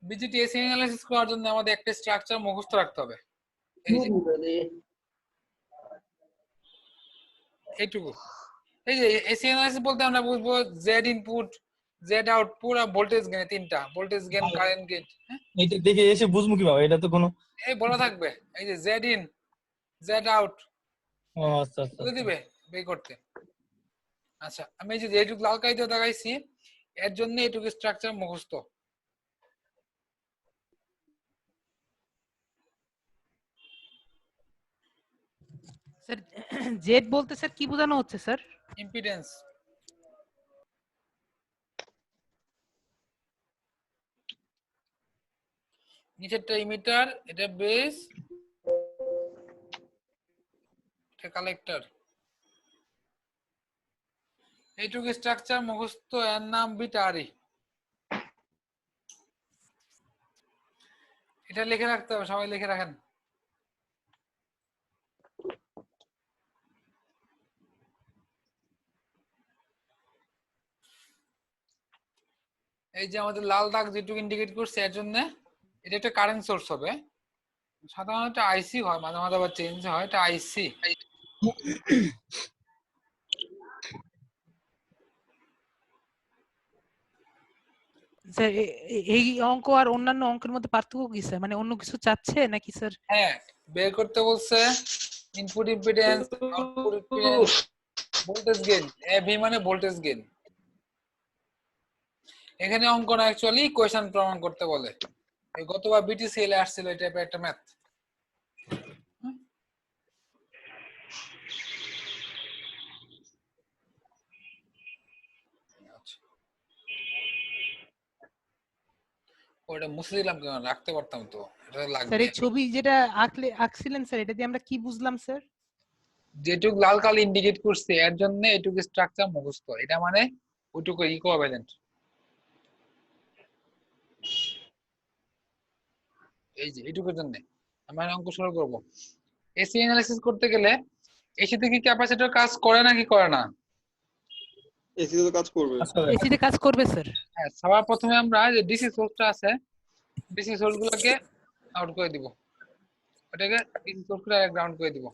বিজিটিএসি analysis করার জন্য আমাদের একটা স্ট্রাকচার মুখস্থ রাখতে হবে। এই যে এইটুকু, এই যে এসি অ্যানালাইসিস বলতে আমরা বুঝবো জেড ইনপুট, জেড আউটপুট আর ভোল্টেজ গেন, তিনটা ভোল্টেজ গেন, কারেন্ট গেন। এটা দেখে এসে বুঝবো কিভাবে? এটা তো কোনো এই বলা থাকবে, এই যে জেড ইন, জেড আউট আচ্ছা আচ্ছা বলে দিবে বের করতে। আচ্ছা, আমি এই যে যেটুকু লাল কালি দিয়ে দেখাইছি এর জন্য এইটুকু স্ট্রাকচার মুখস্থ। স্যার জেড বলতে স্যার কি বোঝানো হচ্ছে স্যার? ইম্পিডেন্স। নিচেরটা ইমিটার, এটা বেস, এটা কালেক্টর। এইটুকু স্ট্রাকচার মুখস্থ, এর নাম বিটারি। এটা লিখে রাখতে হবে, সবাই লিখে রাখেন। এই যে আমাদের লাল দাগ যেটুকু ইন্ডিকেট করছে এর জন্য এটা একটা কারেন্ট সোর্স হবে। সাধারণত আইসি হয়, মাঝে মাঝে আবার চেঞ্জ হয়, এটা আইসি। স্যার এই অঙ্ক আর অন্যান্য অঙ্কের মধ্যে পার্থক্য কি স্যার? মানে অন্য কিছু চাচ্ছে নাকি স্যার? হ্যাঁ, বের করতে বলছে input impedance, output impedance, voltage gain. V মানে ভোল্টেজ গেইন। এখানে অঙ্ক না, অ্যাকচুয়ালি কোয়েশ্চেন প্রমাণ করতে বলে। এই গতবার বিটিসিএল এ আসছিল এই টাইপের একটা ম্যাথ। ওটা মুছে দিলাম, কেন রাখতে পারতাম তো, এটা স্যার লাগবে। এই ছবি যেটা আঁকছিলেন স্যার, এটা দিয়ে আমরা কি বুঝলাম স্যার? যেটুক লাল কালি ইন্ডিকেট করছে এর জন্য এটুকু স্ট্রাকচার মুখস্থ, এটা মানে ওইটুকু ইকুইভ্যালেন্ট। এই যে এইটুকুর জন্য আমরা অঙ্ক শুরু করব। এসি অ্যানালাইসিস করতে গেলে এসি থেকে ক্যাপাসিটর কাজ করে নাকি করে না? এসি তো কাজ করবে। এসি তে কাজ করবে স্যার। হ্যাঁ, সবার প্রথমে আমরা যে ডিসি সোর্সটা আছে, ডিসি সোর্স গুলোকে আউট করে দিব, ওটাকে ডিসি সোর্স করে গ্রাউন্ড করে দিব,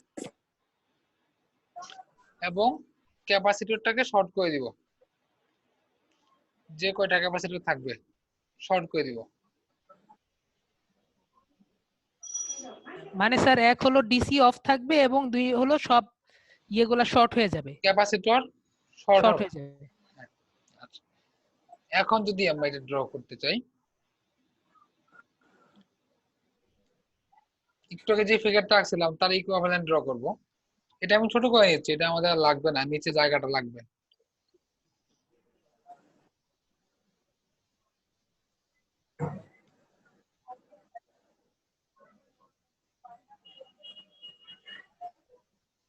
এবং ক্যাপাসিটরটাকে শর্ট করে দিব। যে কয়টা ক্যাপাসিটর থাকবে শর্ট করে দিব। মানে স্যার এক হলো ডিসি অফ থাকবে এবং দুই হলো সব ইয়েগুলা শর্ট হয়ে যাবে, ক্যাপাসিটর শর্ট শর্ট হবে। হয়ে যাবে। আচ্ছা, এখন যদি আমরা এটা ড্র করতে চাই, একটু আগে যে ফিগারটা আঁকছিলাম তার ইকুইভ্যালেন্ট ড্র করব। এটা আমি ছোট করে নিচ্ছি, এটা আমাদের আর লাগবে না, নিচে জায়গাটা লাগবে।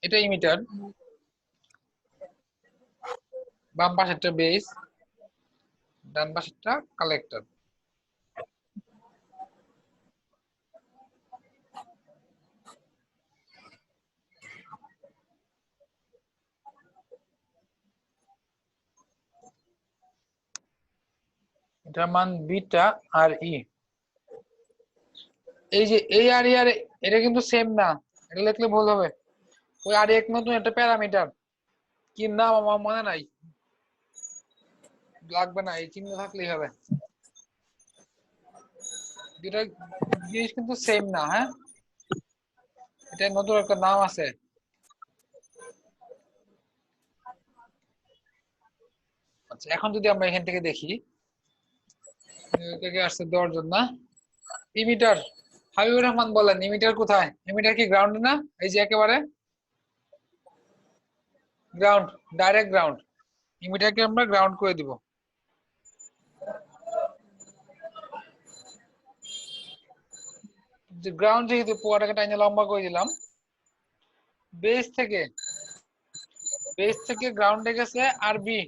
এটা ইমিটার, বাম পাশেরটা বেস, ডান পাশেরটা কালেক্টর। এটার মান বিটা আর ই। এই যে এই আর ই আর এটা কিন্তু সেম না, এটা লিখলে ভুল হবে। ওই আর এক নতুন একটা প্যারামিটার, কি নাম আমার মনে নাই, লাগবে না, এই চিহ্ন থাকলেই হবে। দুটা জিনিস কিন্তু সেম না। হ্যাঁ, এটা নতুন একটা নাম আছে। আচ্ছা, এখন যদি আমরা এখান থেকে দেখি এটাকে আসছে দেওয়ার জন্য ইমিটার। হাবিবুর রহমান বলেন ইমিটার কোথায়? ইমিটার কি গ্রাউন্ড না? এই যে একেবারে গ্রাউন্ড, ডাইরেক্ট গ্রাউন্ড। ইমিটারকে আমরা গ্রাউন্ড করে দিব। যে গ্রাউন্ড যেহেতু পুয়াটাকে টাইনে লম্বা করে দিলাম, বেস থেকে গ্রাউন্ডে গেছে আর বি।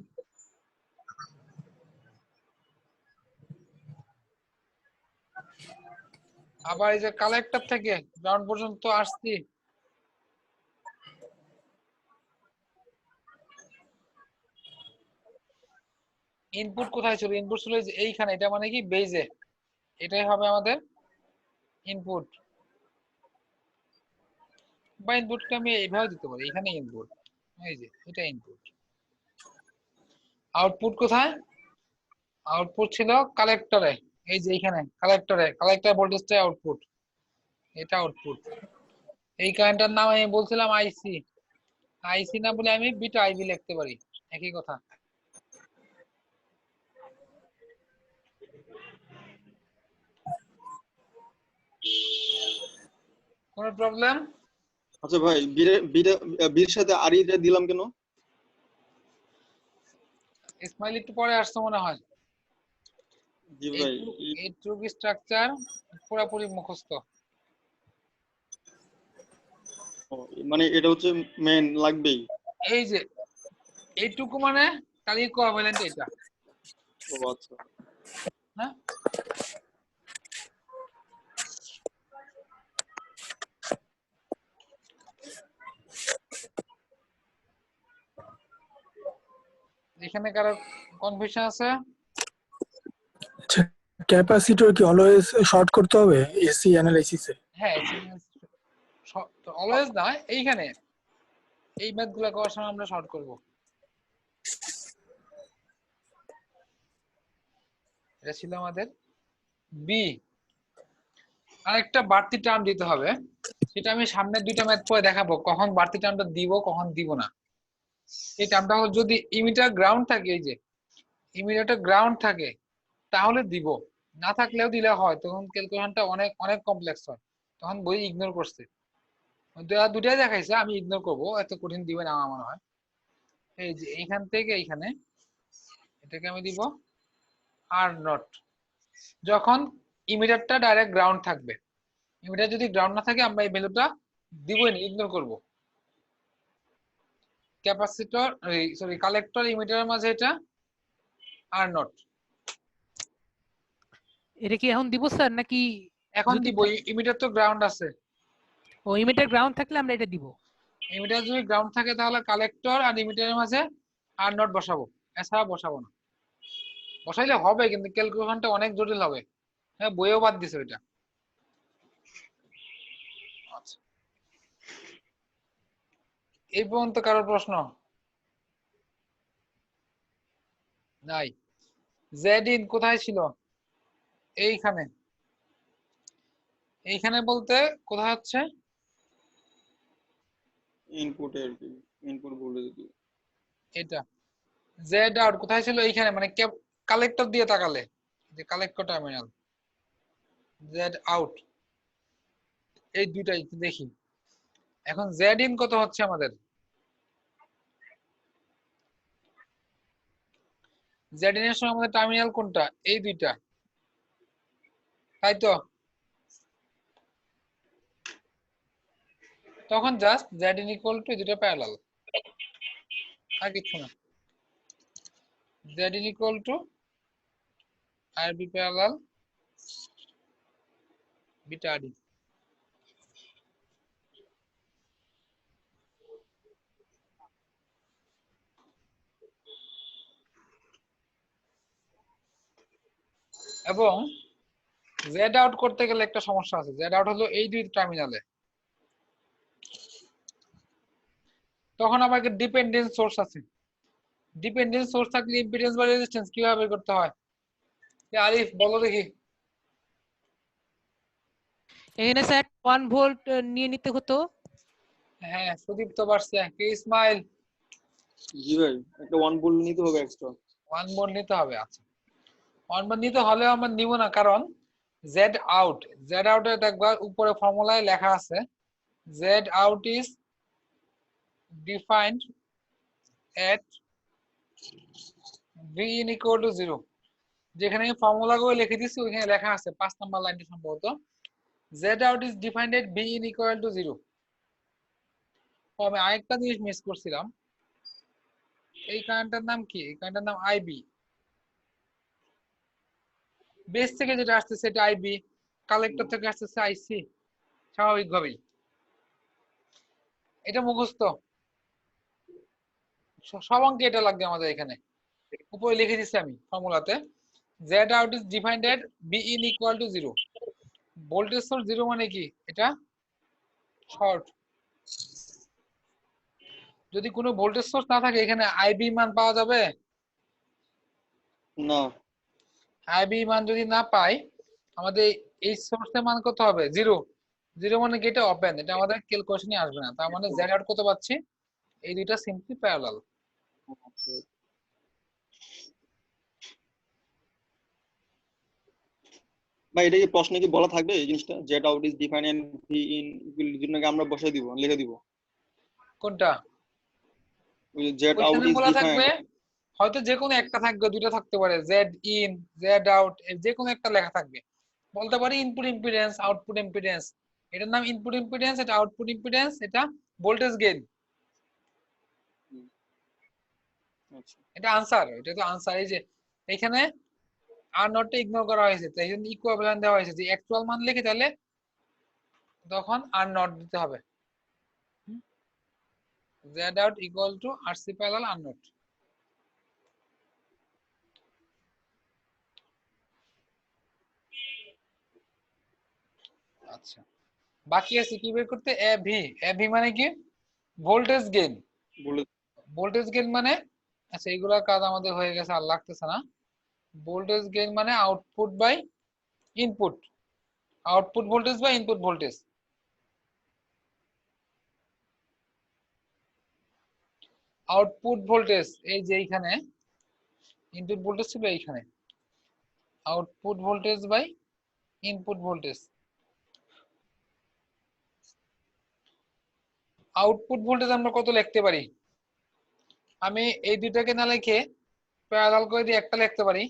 আবার এই যে কালেক্টর থেকে গ্রাউন্ড পর্যন্ত আসছি, ইনপুট কোথায় ছিল? ইনপুট ছিল এইখানে, এটা মানে কি বেজে। এটাই হবে আমাদের ইনপুট, বা ইনপুটকে আমি এইভাবে দিতে পারি, এখানে ইনপুট, এই যে এটা ইনপুট। আউটপুট কোথায়? আউটপুট ছিল কালেক্টরে, এই যে এখানে কালেক্টরে, কালেক্টর ভোল্টেজটা আউটপুট, এটা আউটপুট। এই কারেন্টটার নাম আমি বলছিলাম আইসি, আইসি না বলে আমি বিটা আইবি লিখতে পারি, একই কথা। কোনো প্রবলেম? আচ্ছা ভাই, বীর সাথে আরিটা দিলাম কেন? ইসমাইল একটু পরে আসছে মনে হয়। জি ভাই, এইটুক স্ট্রাকচার পুরোপুরি মুখস্থ। মানে এটা হচ্ছে মেন লাগবেই। এই যে এইটুকু মানে তার ইকুইভ্যালেন্ট এটা, ও আচ্ছা। হ্যাঁ? এখানে কারো কনফিউশন আছে? ক্যাপাসিটর কি অলওয়েজ শর্ট করতে হবে এসি অ্যানালাইসিসে? হ্যাঁ, অলওয়েজ না, এইখানে এই ম্যাথ গুলো করার সময় আমরা শর্ট করব। এটা ছিল আমাদের বি। আরেকটা বাড়তি টার্ম দিতে হবে, সেটা আমি সামনের দুইটা ম্যাথ পরে দেখাবো, কখন বাড়তি টার্মটা দিব কখন দিব না। এই টার্মটা হলো যদি ইমিটার গ্রাউন্ড থাকে, এই যে ইমিটারটা গ্রাউন্ড থাকে তাহলে দিব, না থাকলেও দিলে হয়, তখন ক্যালকুলেশনটা অনেক অনেক কমপ্লেক্স হয়, তখন বই ইগনোর করছে। দুটাই দেখাইছে, আমি ইগনোর করবো, এত কঠিন দিবে না আমার মনে হয়। এই যে এইখান থেকে এইখানে এটাকে আমি দিব আর নট, যখন ইমিটারটা ডাইরেক্ট গ্রাউন্ড থাকবে। ইমিটার যদি গ্রাউন্ড না থাকে আমরা এই ভ্যালুটা দিবই না, ইগনোর করব। ক্যাপাসিটর, সরি কালেক্টর ইমিটারের মাঝে এটা আর নট। এটা কি এখন দিব স্যার নাকি? এখন যদি দিব, ইমিটার তো গ্রাউন্ড আছে। ও ইমিটার গ্রাউন্ড থাকলে আমরা এটা দিব। ইমিটার যদি গ্রাউন্ড থাকে তাহলে কালেক্টর আর ইমিটারের মাঝে আর নট বসাবো, এছাড়া বসাবো না। বসাইলে হবে কিন্তু ক্যালকুলেশনটা অনেক জটিল হবে। হ্যাঁ, বইও বাদ দিছে ওইটা। আচ্ছা, এই পর্যন্ত কারোর প্রশ্ন নাই? জেড ইন কোথায় ছিল? এইখানে। এইখানে বলতে কোথায় হচ্ছে? ইনপুটে আর কি, ইনপুট ভোল্টেজ। এটা জেড আউট কোথায় ছিল? এইখানে, মানে কালেক্টর দিয়ে তাকালে যে কালেক্টর টার্মিনাল, জেড আউট, এই দুইটাই দেখি। এখন জেড ইন কত হচ্ছে আমাদের? জেড ইন এর সময় আমাদের টার্মিনাল কোনটা? এই দুইটা, তাই তো? তখন just Z in equal to দুটো প্যারালাল, আর কিছু না। Z in equal to R B parallel beta D. এবং জেড আউট করতে গেলে একটা সমস্যা আছে, জেড আউট হলো এই দুই টার্মিনালে, তখন আমাকে ডিপেন্ডেন্ট সোর্স আছে। ডিপেন্ডেন্ট সোর্স থাকলে ইম্পিডেন্স বা রেজিস্ট্যান্স কিভাবে বের করতে হয়? আরিফ বলো দেখি। এখানে স্যার 1 ভোল্ট নিয়ে নিতে হতো। হ্যাঁ, সুদীপ তো পারছে, কি ইসমাইল? জি ভাই, একটা 1 ভোল্ট নিতে হবে এক্সট্রা। 1 ভোল্ট নিতে হবে। আচ্ছা, 1 ভোল্ট নিতে হলেও আমরা নিব না, কারণ জেড আউট, জেড আউট এর একবার উপরে ফর্মুলায় লেখা আছে, Z out is defined at V in equal to 0। যেখানে ফর্মুলা গুলো লিখে দিচ্ছি ওইখানে লেখা আছে 5 নাম্বার লাইনটি সম্ভবত, Z out is defined at V in equal to 0। আমি আরেকটা জিনিস মিস করছিলাম, এই কারেন্টটার নাম কি? এই কারেন্টটার নাম আইবি। বেস থেকে যেটা আসছে সেটা আইবি, কালেক্টর থেকে আসছে আইসি, স্বাভাবিকভাবেই। এটা মুখস্থ, সব অঙ্কে এটা লাগবে আমাদের। এখানে উপরে লিখে দিচ্ছি আমি ফর্মুলাতে, Z out is defined at B in equal to 0. Voltage source 0 মানে কি? এটা শর্ট। যদি কোনো ভোল্টেজ সোর্স না থাকে এখানে IB মান পাওয়া যাবে? না। IB মান যদি না পাই আমাদের এই সোর্সের মান কত হবে? 0। 0 মানে কি? এটা ওপেন, এটা আমাদের ক্যালকুলেশনে আসবে না। তার মানে Z out কত পাচ্ছি? এই দুইটা সিম্পলি প্যারালাল। বা এটা কি প্রশ্নে কি বলা থাকবে এই জিনিসটা, Z out is defined and V in জন্য আমরা বসাই দিব, লিখে দিব? কোনটা? ওই জেড আউট ওইখানে ইজ বলা ডিফাইন্ড। থাকবে, হয়তো যে কোনো একটা থাকবে, দুটো থাকতে পারে, জেড ইন, জেড আউট, যে কোনো একটা লেখা থাকবে। বলতে পারি ইনপুট ইম্পিডেন্স, আউটপুট ইম্পিডেন্স। এটার নাম ইনপুট ইম্পিডেন্স, এটা আউটপুট ইম্পিডেন্স, এটা ভোল্টেজ গেইন। আচ্ছা, এটা আনসার, এটা তো আনসার। এই যে এখানে আর নটটা ইগনোর করা হয়েছে, তাই জন্য ইকুইভ্যালেন্ট দেওয়া হয়েছে। যে অ্যাকচুয়াল মান লিখে তাহলে তখন আর নট দিতে হবে। Z out equal to RC parallel R not. আচ্ছা, বাকি আছে কি বের করতে? এ ভি মানে কি? Voltage gain. বলে ভোল্টেজ গেইন মানে, আচ্ছা এইগুলা কাজ আমাদের হয়ে গেছে, আর লাগতেছে না। ভোল্টেজ গেইন মানে output by input, output voltage by input voltage. Output voltage এই যে এইখানে, ইনপুট ভোল্টেজ ছিল এইখানে, output voltage by input voltage. Output voltage আমরা কত লিখতে পারি? আমি এই দুইটাকে না লিখে প্যারালাল করে দিয়ে একটা লিখতে পারি,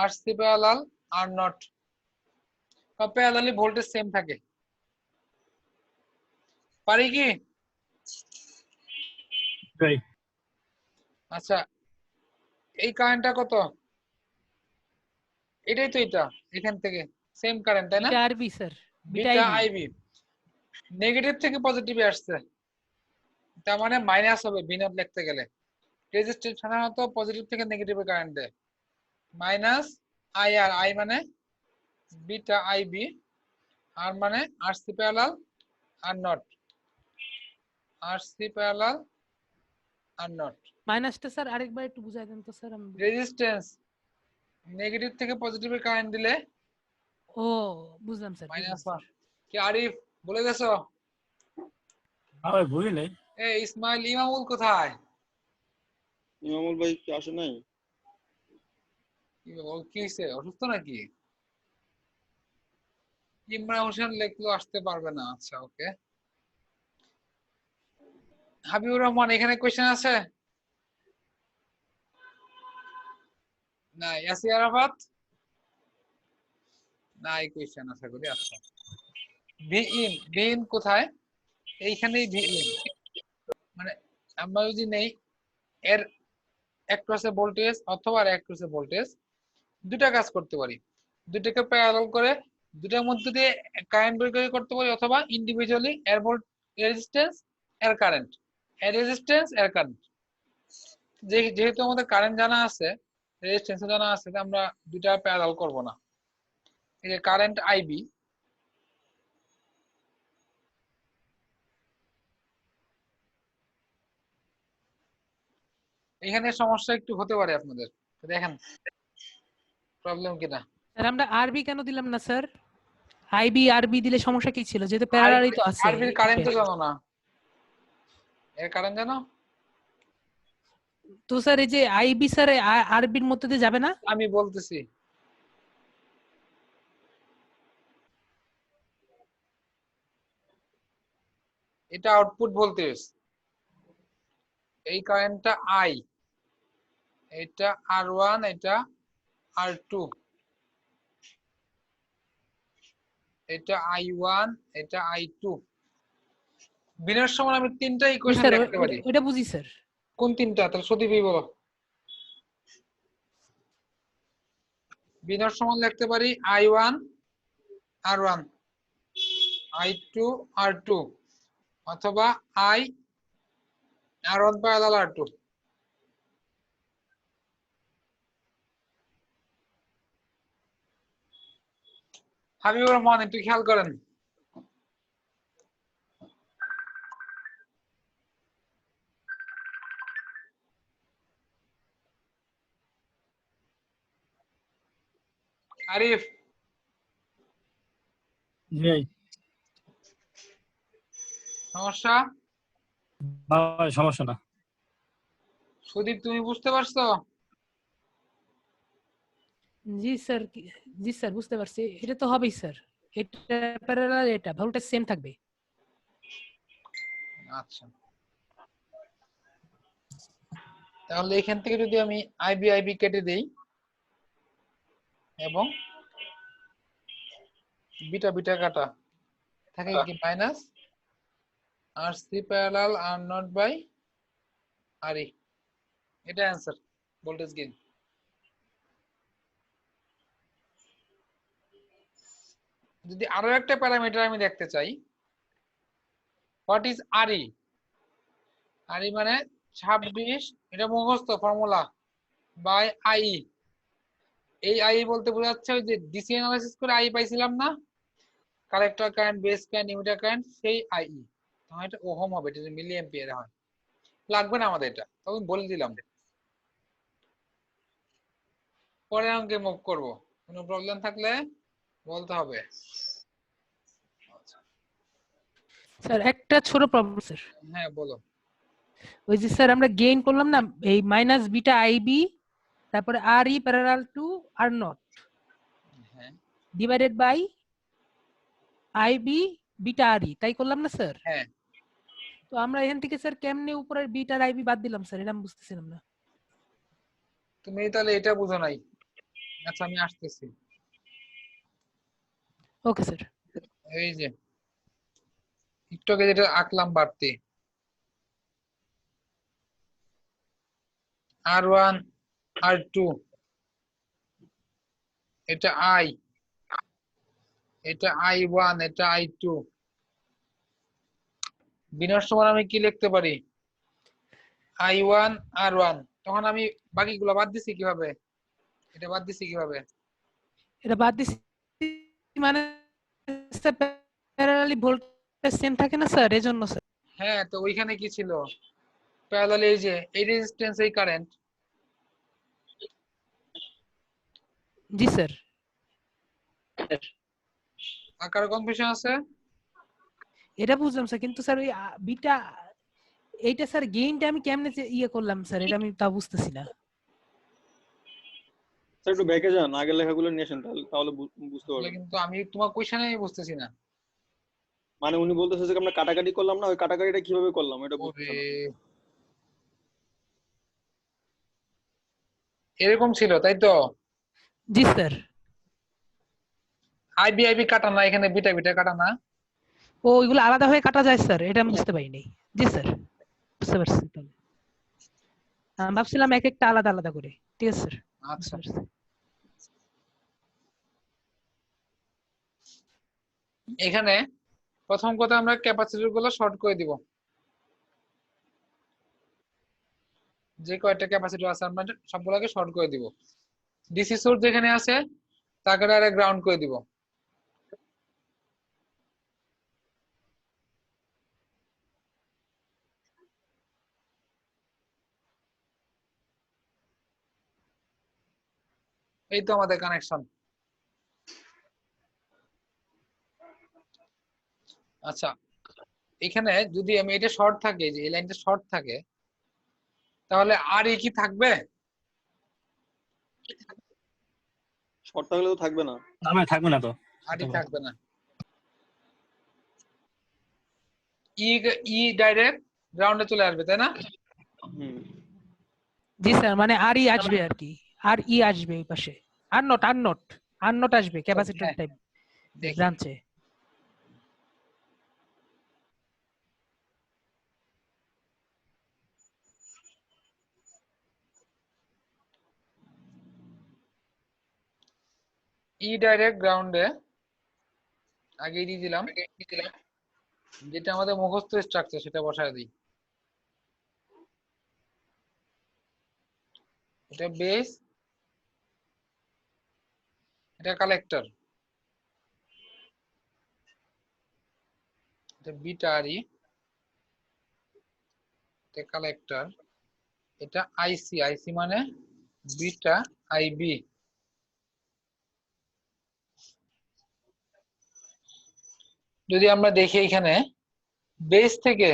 RC parallel R not. Parallelly voltage same থাকে, পারি কি? রাইট। আচ্ছা, এই কারেন্টটা কত? এটাই তো, এটা এখান থেকে সেম কারেন্ট, তাই না? Beta RB sir, beta beta IB. IB negative থেকে পজিটিভে আসছে, তার মানে মাইনাস হবে বি নট লিখতে গেলে। রেজিস্ট্যান্স সাধারণত পজিটিভ থেকে নেগেটিভে কারেন্ট দেয়। মাইনাস আই আর, আই মানে বিটা আইবি, আর মানে RC parallel R not, RC parallel R not. মাইনাসটা স্যার আরেকবার একটু বুঝাই দেন তো স্যার। রেজিস্ট্যান্স নেগেটিভ থেকে পজিটিভে কারেন্ট দিলে ও বুঝলাম স্যার, বুঝলাম মাইনাস স্যার। 1। কি আরিফ বলে গেছো? না ভাই বুঝি নাই। এই ইসমাইল ইমামুল কোথায়? ইমামুল ভাই কি আসে নাই? কি হয়েছে, অসুস্থ নাকি? ইমরান হোসেন লেখলো আসতে পারবে না, আচ্ছা ওকে। হাবিবুর রহমান এখানে কোয়েশ্চেন আছে? না। ইয়াসির আরাফাত নাই কোয়েশ্চেন আশা করি। আচ্ছা, ভি ইন কোথায়? এইখানেই ভি ইন, মানে আমরা যদি নেই এর অ্যাক্রসে ভোল্টেজ অথবা আর অ্যাক্রসে ভোল্টেজ, দুটা কাজ করতে পারি। দুটাকে প্যারালাল করে দুটার মধ্যে দিয়ে কারেন্ট বের করে করতে পারি, অথবা ইন্ডিভিজুয়ালি এর ভোল্ট, রেজিস্ট্যান্স, এর কারেন্ট, এর রেজিস্ট্যান্স, এর কারেন্ট। যেহেতু আমাদের কারেন্ট জানা আছে, রেজিস্ট্যান্স জানা আছে, আমরা দুটা প্যারালাল করব না। এই যে কারেন্ট আইবি, এখানে সমস্যা একটু হতে পারে আপনাদের, দেখেন প্রবলেম কিনা। স্যার আমরা আরবি কেন দিলাম না স্যার? আইবি আরবি দিলে সমস্যা কি ছিল? যেহেতু প্যারালালই তো আছে। আরবির কারেন্ট তো জানো না, এর কারেন্ট জানো? তো স্যার এই যে আইবি স্যার আরবির মধ্যে দিয়ে যাবে না? আমি বলতেছি, এটা আউটপুট ভোল্টেজ, এই কারেন্টটা আই, এটা আর1, এটা আর2, এটা আই1, এটা আই2। বিনার সমান আমি তিনটা ইকুয়েশন স্যার লিখতে পারি। ওটা বুঝি স্যার। কোন তিনটা? তাহলে সদীপই বলো। বিনার সমান লিখতে পারি আই1 আর1, আই2 আর2, অথবা I R one parallel R two. Habibur Rahman একটু খেয়াল করেন। আরিফ, জি ভাই। সমস্যা? না ভাই, সমস্যা না। সুদীপ, তুমি বুঝতে পারছো? জি স্যার, জি স্যার বুঝতে পারছি, এটা তো হবেই স্যার, এটা প্যারালাল, এটা ভোল্টেজ সেম থাকবে। আচ্ছা, তাহলে এখান থেকে যদি আমি আইবি আইবি কেটে দেই এবং বিটা বিটা কাটা, থাকে কি minus R C parallel R naught by R E, এটা অ্যান্সার ভোল্টেজ গেইন। যদি আরো একটা প্যারামিটার আমি দেখতে চাই, হোয়াট ইজ আর ই? আর ই মানে 26, এটা মুখস্থ ফর্মুলা, বাই আই। এই আই বলতে বোঝাচ্ছে ওই যে ডিসি অ্যানালাইসিস করে আই পাইছিলাম না, collector current, base current, emitter current, সেই আই। তখন এটা ওহম হবে, এটা যদি মিলি অ্যাম্পিয়ারে হয়। লাগবে না আমাদের এটা, তখন বলে দিলাম। পরে অঙ্কে মুভ করব, কোনো প্রবলেম থাকলে বলতে হবে। স্যার একটা ছোট প্রবলেম স্যার, হ্যাঁ বলো। ওই যে স্যার আমরা গেইন করলাম না এই মাইনাস বিটা আইবি, তারপরে আর ই প্যারালাল টু আর নট হ্যাঁ divided by IB beta R ই, তাই করলাম না স্যার? হ্যাঁ, তো আমরা এখান থেকে স্যার কেমনে উপরের বিটা আর আইবি বাদ দিলাম স্যার, এটা আমি বুঝতেছিলাম না। তুমি তাহলে এটা বুঝো নাই। আচ্ছা আমি আসতেছি। Okay sir. এই যে একটু আগে যেটা আঁকলাম বাড়তি, R1 R2, এটা আই, এটা I1, এটা I2। বিনার সমান আমি কি লিখতে পারি? I1 R1। তখন আমি বাকিগুলো বাদ দিছি কিভাবে? এটা বাদ দিছি কিভাবে? এটা বাদ দিছি মানে স্যার প্যারালালি ভোল্টেজ সেম থাকে না স্যার, এজন্য স্যার। হ্যাঁ, তো ওইখানে কি ছিল? প্যারালাল, এই যে এই রেজিস্ট্যান্স, এই কারেন্ট। জি স্যার। আকার কনফিউশন আছে? এটা বুঝলাম স্যার, কিন্তু স্যার ওই বিটা, এইটা স্যার গেইনটা আমি কেমনে যে ইয়ে করলাম স্যার, এটা আমি তা বুঝতেছি না। স্যার একটু ব্যাকে যান, আগের লেখাগুলো নিয়ে আসেন, তাহলে তাহলে বুঝতে তাহলে পারবেন। কিন্তু আমি তোমার কোশ্চেনে বুঝতেছি না। মানে উনি বলতেছে যে আমরা কাটাকাটি করলাম না, ওই কাটাকাটিটা কিভাবে করলাম এটা ওরে, বুঝতেছে না। এরকম ছিল তাই তো? জি স্যার। আইবি আইবি কাটা না, এখানে বিটা বিটা কাটা না। ও ওইগুলো আলাদা হয়ে কাটা যায় স্যার, এটা আমি বুঝতে পারিনি। জি স্যার, বুঝতে পারছি। তাহলে আমি ভাবছিলাম এক একটা আলাদা আলাদা করে। ঠিক আছে স্যার, আচ্ছা, বুঝতে পারছি। এখানে প্রথম কথা আমরা ক্যাপাসিটর গুলো শর্ট করে দিব। যে কয়টা ক্যাপাসিটর আছে আমরা সবগুলোকে শর্ট করে দিব। ডিসি সোর্স যেখানে আছে তাকে ডাইরেক্ট গ্রাউন্ড করে দিব। এই তো আমাদের কানেকশন। আচ্ছা, এখানে যদি আমি এটা শর্ট থাকে, যে এই লাইনটা শর্ট থাকে, তাহলে আর কি থাকবে? শর্ট থাকলে তো থাকবে না। না ভাই, থাকবে না তো। আর থাকবে না। ই ই ডাইরেক্ট গ্রাউন্ডে চলে আসবে, তাই না? হুম। জি স্যার, মানে আর ই আসবে আর কি, আর ই আসবে এই পাশে। Are not, are not, are not আসবে ক্যাপাসিটর হ্যাঁ, টাইপ দেখি। ব্রাঞ্চে। ই ডাইরেক্ট গ্রাউন্ডে আগে দিয়ে দিলাম, যেটা আমাদের মুখস্থ স্ট্রাকচার সেটা বসায় দিই। এটা বেস, এটা কালেক্টর। এটা বিটা আর ই, এটা কালেক্টর, এটা আইসি, আইসি মানে বিটা আইবি। যদি আমরা দেখি এখানে বেস থেকে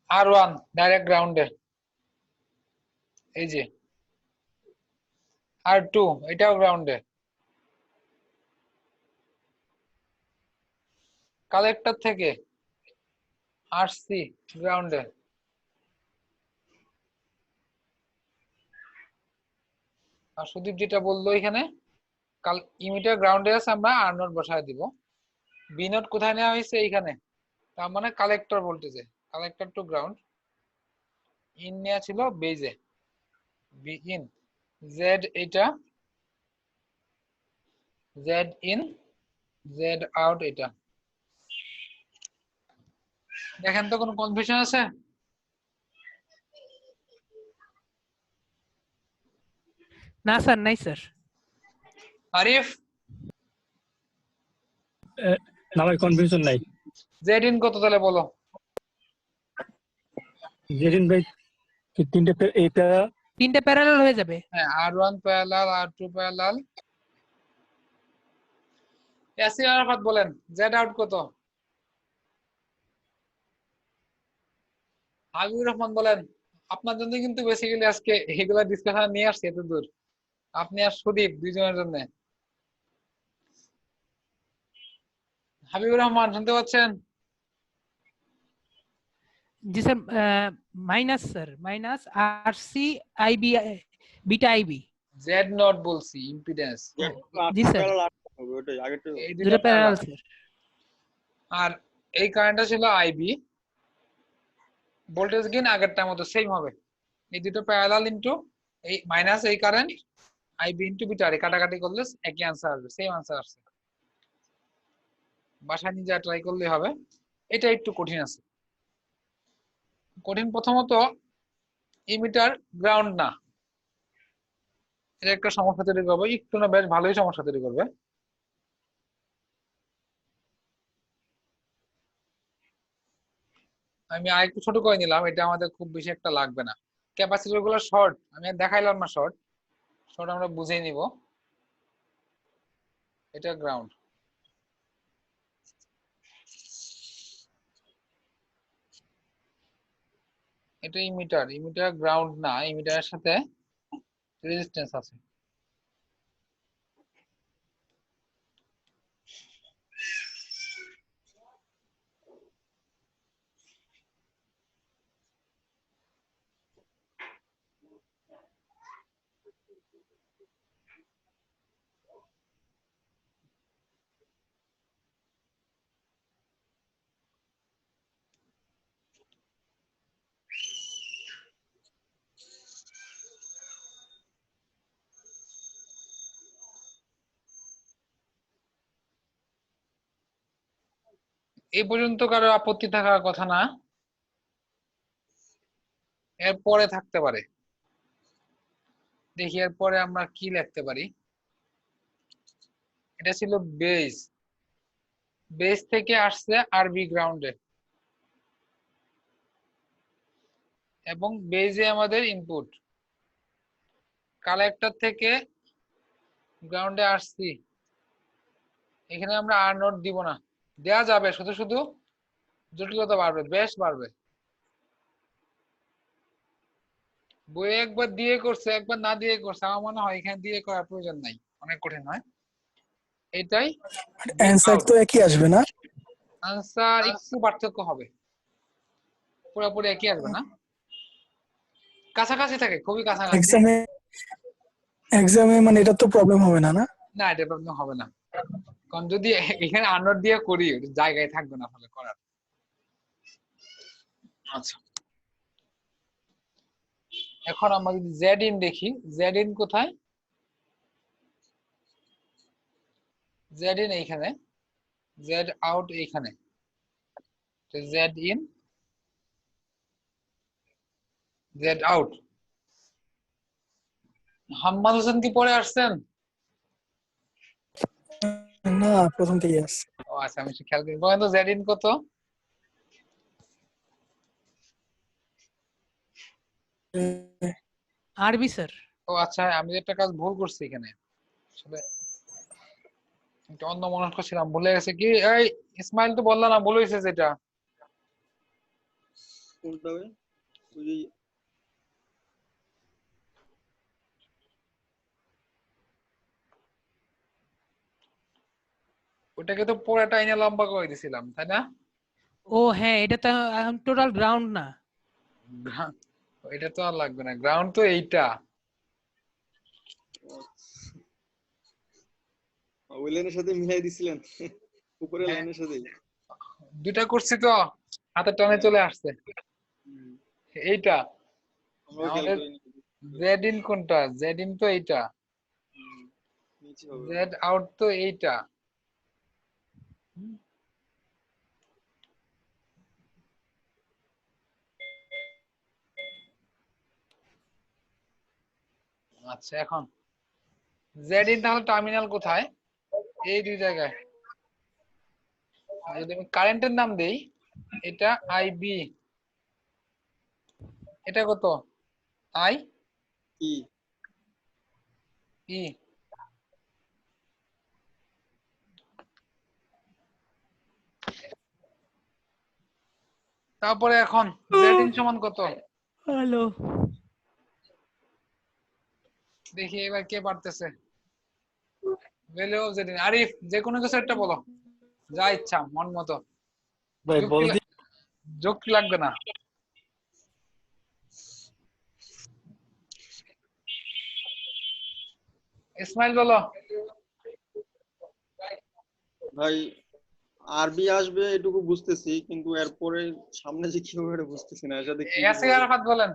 R1 ডাইরেক্ট গ্রাউন্ডে, এই যে R2 এটাও গ্রাউন্ডে, কালেক্টর থেকে RC গ্রাউন্ডে, আর সুদীপ যেটা বললো এখানে ইমিটার গ্রাউন্ডে আছে, আমরা আর নট বসায় দিব। বি নট কোথায় নেওয়া হয়েছে? এইখানে, তার মানে কালেক্টর ভোল্টেজে, কালেক্টর টু গ্রাউন্ড। ইন নেওয়া ছিল বেজে, বি ইন, জেড এটা, জেড ইন, জেড আউট এটা। দেখেন তো কোনো কনফিউশন আছে? না স্যার, নাই স্যার। আরিফ, না ভাই কনফিউশন নাই। জেড ইন কত তাহলে বলো? জেরিন ভাই এটা তিনটে প্যারালাল হয়ে যাবে। হ্যাঁ, R1 parallel, R2 parallel. Yasir Arafat বলেন জেড আউট কত? হাবিবুর রহমান বলেন। আপনার জন্য কিন্তু বেসিক্যালি আজকে এগুলা ডিসকাশন নিয়ে আসছি এত দূর, আপনি আর সুদীপ দুইজনের জন্য। হাবিবুর রহমান শুনতে পাচ্ছেন? জি sir, minus sir, minus RC IB beta IB। Z naught বলছি, ইম্পিডেন্স। জি স্যার, ওটাই আগেরটা। এই দুটো দুটো প্যারালাল প্যারালাল। স্যার। আর এই কারেন্টটা ছিল আইবি, ভোল্টেজ গেইন আগেরটার মতো সেম হবে। এই দুটো প্যারালাল ইনটু এই মাইনাস এই কারেন্ট আইবি ইনটু বিটা আর, কাটাকাটি করলে একই আনসার আসবে, সেম আনসার আসছে। বাসায় নিজে ট্রাই করলে হবে। এটা একটু কঠিন আছে, কঠিন প্রথমত ইমিটার গ্রাউন্ড না, এটা একটা সমস্যা তৈরি করবে, একটু না বেশ ভালোই সমস্যা তৈরি করবে। আমি আরেকটু ছোট করে নিলাম, এটা আমাদের খুব বেশি একটা লাগবে না। ক্যাপাসিটর গুলো শর্ট আমি আর দেখাইলাম না, শর্ট শর্ট আমরা বুঝেই নিব। এটা গ্রাউন্ড, এটা ইমিটার, ইমিটার গ্রাউন্ড না, ইমিটারের সাথে রেজিস্ট্যান্স আছে। এই পর্যন্ত কারো আপত্তি থাকার কথা না, এরপরে থাকতে পারে। দেখি এরপরে আমরা কি লিখতে পারি। এটা ছিল বেস, বেস থেকে আসছে আরবি গ্রাউন্ডে, এবং বেজে আমাদের ইনপুট, কালেক্টর থেকে গ্রাউন্ডে আসছি। এখানে আমরা আর নোট দিব না, দেয়া যাবে, শুধু শুধু জটিলতা বাড়বে, বেশ বাড়বে। বই একবার দিয়ে করছে, একবার না দিয়ে করছে, আমার মনে হয় এখানে দিয়ে করার প্রয়োজন নাই, অনেক কঠিন হয় এটাই। অ্যান্সার তো একই আসবে না? আনসার একটু পার্থক্য হবে, পুরোপুরি একই আসবে না, কাছাকাছি থাকে, খুবই কাছাকাছি। এক্সামে মানে এটা তো প্রবলেম হবে না, না? না, এটা প্রবলেম হবে না, কারণ যদি এখানে আননোট দিয়ে করি জায়গায় থাকবে না ফলে করার। আচ্ছা, এখন আমরা যদি জেড ইন দেখি, জেড ইন কোথায়? জেড ইন এইখানে, জেড আউট এইখানে, Z in, Z out. Hammad Hossain কি পরে আসছেন? না, প্রথম থেকে আসছে। ও আচ্ছা, আমি একটু খেয়াল করি। বলেন তো জেড ইন কত? আরবি স্যার। ও আচ্ছা, আমি একটা কাজ ভুল করছি এখানে। আসলে একটু অন্যমনস্ক ছিলাম, ভুলে গেছে কি। এই ইসমাইল তো বললা না, ভুল হয়েছে যেটা। কোনটা ভাই? ওই যে ওটাকে তো পুরাটা এনে লম্বা করে দিছিলাম, তাই না? ও হ্যাঁ, এটা তো টোটাল গ্রাউন্ড না। গ্রা- এটা তো আর লাগবে না, গ্রাউন্ড তো এইটা। ওই লাইনের সাথে মিলাই দিছিলেন উপরের হ্যাঁ, লাইনের সাথে। দুইটা করছি তো, হাতের টানে চলে আসছে। এইটা আমরাও খেয়াল আমাদের করিনি। জেড ইন কোনটা? জেড ইন তো এইটা, নিচে হবে। জেড আউট তো এইটা। আচ্ছা, এখন জেড ইন তাহলে টার্মিনাল কোথায়? এই দুই জায়গায়। যদি আমি কারেন্টের নাম দেই, এটা আইবি, এটা কত? আই কি ই। তারপরে এখন জেড ইন সমান কত? হ্যালো। দেখি এবার কে পারতেছে। Value of Z in. Arif, যে কোনো কিছু একটা বলো, যা ইচ্ছা মন মতো। ভাই যুক্তি যুক্তি লাগবে না। ইসমাইল বলো। ভাই, আরবি আসবে এটুকু বুঝতেছি, কিন্তু এরপরে সামনে যে কি হবে এটা বুঝতেছি না। এর সাথে কি ইয়াসির হবে? আরাফাত বলেন।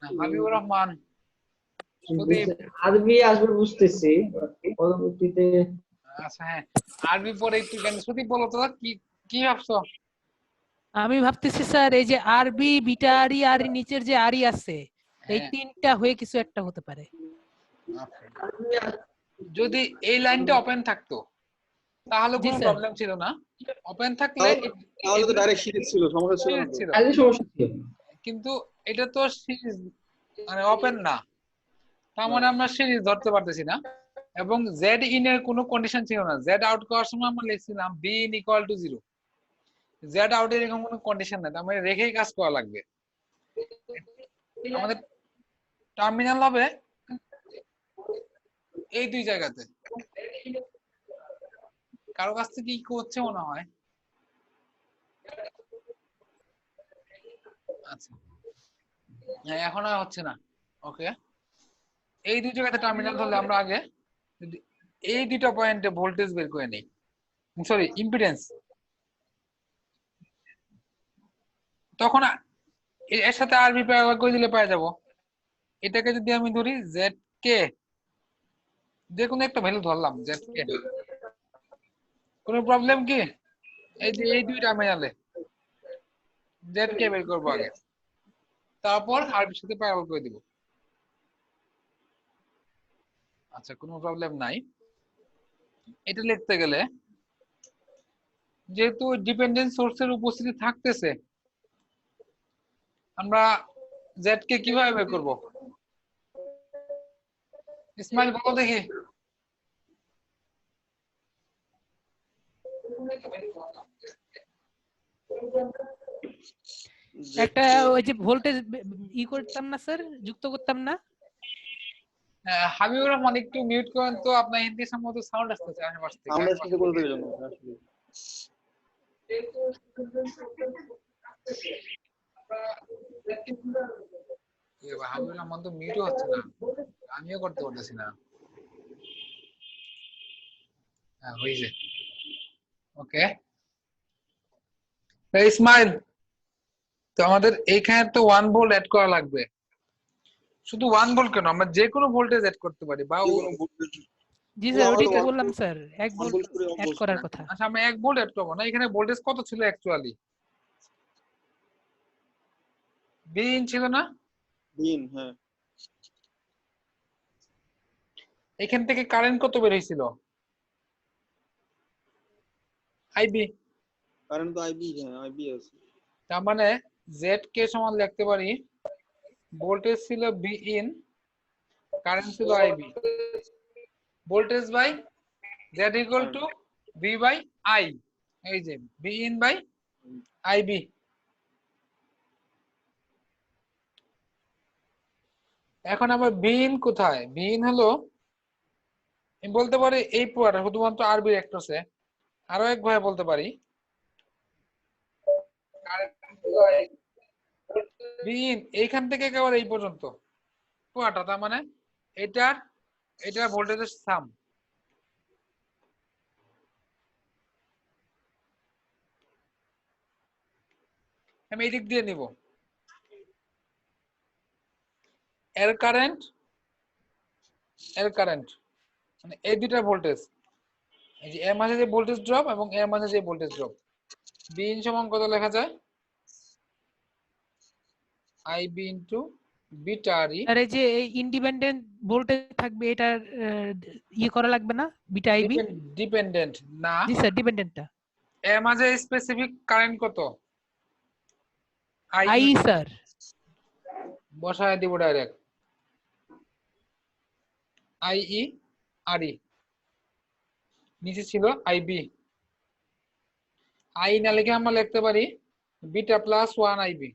হাবিবুর রহমান, সুদীপ। আরবি আসবে বুঝতেছি, পরবর্তীতে আচ্ছা হ্যাঁ, আরবি পরে একটু জ্ঞান। সুদীপ বলো তো, কি কি ভাবছো? আমি ভাবতেছি স্যার, এই যে আরবি, বিটা আরি আর নিচের যে আরি আছে, এই হ্যাঁ, তিনটা হয়ে কিছু একটা হতে পারে। যদি এই লাইনটা ওপেন থাকতো তাহলে জি কোনো স্যার। প্রবলেম ছিল না। ওপেন থাকলে তাহলে তাহলে তো ডাইরেক্ট সিরিজ ছিল, সমস্যা ছিল না সিরিজ তো। ছিল, আরবি সমস্যা ছিল। কিন্তু এটা তো সিরিজ মানে ওপেন না, তার না। মানে আমরা সিরিজ ধরতে পারতেছি না। এবং জেড ইন এর কোনো কন্ডিশন ছিল না। জেড আউট করার সময় আমরা লিখছিলাম V in equal to 0। Z out এর এরকম কোনো কন্ডিশন নাই, তার মানে রেখেই কাজ করা লাগবে। আমাদের টার্মিনাল হবে এই দুই জায়গাতে। কারো কাছ থেকে ইকো হচ্ছে মনে হয়। আচ্ছা, হ্যাঁ, এখন আর হচ্ছে না। ওকে, এই দুই জায়গাতে টার্মিনাল ধরলে আমরা আগে যদি এই দুইটা পয়েন্টে ভোল্টেজ বের করে নেই, সরি ইম্পিডেন্স, তখন এর সাথে আরবি প্যারালাল করে দিলে পেয়ে যাব। এটাকে যদি আমি ধরি জেড কে, যে কোনো একটা ভ্যালু ধরলাম জেড কে, কোনো প্রবলেম কি? এই যে এই দুই টার্মিনালে জেড কে বের করবো আগে, তারপর আরবির সাথে প্যারালাল করে দিব। আচ্ছা, কোনো প্রবলেম নাই। এটা লিখতে গেলে যেহেতু ডিপেন্ডেন্ট সোর্সের উপস্থিতি থাকতেছে, আমরা জেড কে কিভাবে বের করব? ইসমাইল বলো দেখি। একটা জেডকে ওই যে ভোল্টেজ করতাম না স্যার, যুক্ত করতাম না। হাবিবুর রহমান, একটু মিউট করেন তো, আপনার হিন্দি সম্ভবত সাউন্ড আসতেছে আশেপাশ থেকে। আমরা আসলে কোথা থেকে জানবো আসলে? হাবিবুর রহমান তো মিউটও হচ্ছে না, আমিও করতে পারতেছি না। হ্যাঁ, হয়েছে। ওকে, ইসমাইল, তো আমাদের এইখানে তো 1 ভোল্ট অ্যাড করা লাগবে। শুধু 1 ভোল্ট কেন, আমরা যে কোনো ভোল্টেজ অ্যাড করতে পারি, বা যে কোনো ভোল্টেজ। জি আমরা স্যার, আমরা ওটাই তো তো 1 বললাম ভোল্ট স্যার, 1 1 ভোল্ট ভোল্ট করে অ্যাড অভ্যস্ত। করার কথা। আচ্ছা, আমরা 1 ভোল্ট অ্যাড করবো না। এখানে ভোল্টেজ কত ছিল অ্যাকচুয়ালি? বিন ছিল না? দিন, হ্যাঁ। এখান থেকে কারেন্ট কত বের হয়েছিল? আইবি। কারেন্ট তো আইবি, হ্যাঁ আইবি আছে। তার মানে জেড কে সমান লিখতে পারি ভোল্টেজ ছিল বি ইন, কারেন্ট ছিল IB, voltage by Z equal to V by I. এই যে বি ইন বাই আইবি। এখন আবার বি ইন কোথায়? বি ইন হলো, আমি বলতে পারি এই পুরোটা শুধুমাত্র আরবি রেক্টসে। আরো একভাবে বলতে পারি বি ইন এইখান থেকে একেবারে এই পর্যন্ত পুরোটা, তার মানে এটার ভোল্টেজের সাম। আমি এই দিক দিয়ে নিব এর কারেন্ট মানে এই দুইটা ভোল্টেজ, এই যে এর মাঝে যে ভোল্টেজ ড্রপ এবং এর মাঝে যে ভোল্টেজ ড্রপ, বি ইন সমান কত লেখা যায়? আইবি ইনটু বিটা আর ই। আর এই যে ইন্ডিপেন্ডেন্ট ভোল্টেজ থাকবে, এটা ইয়ে করা লাগবে না বিটা আইবি? ডিপেন্ডেন্ট না, জি স্যার, ডিপেন্ডেন্টটা এর মাঝে স্পেসিফিক কারেন্ট কত? I sir. বসায় দিব ডাইরেক্ট আই ই আর ই, নিচে ছিল আইবি। আই না লিখে আমরা লিখতে পারি বিটা প্লাস 1 আইবি।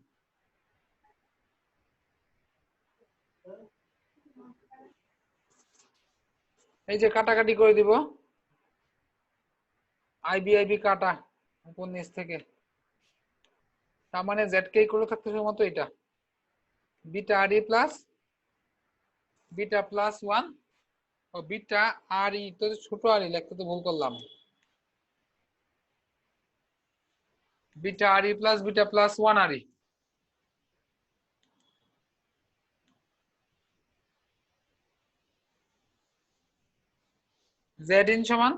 এই যে কাটাকাটি করে দিব, আইবি কাটা উপর নিচ থেকে, তার মানে জেড কে করে থাকতে শুধুমাত্র এটা beta R E plus beta plus 1 ও বিটা আর ই, তো ছোট আর ই লিখতে তো ভুল করলাম, beta R E plus beta plus 1 R E. Z in সমান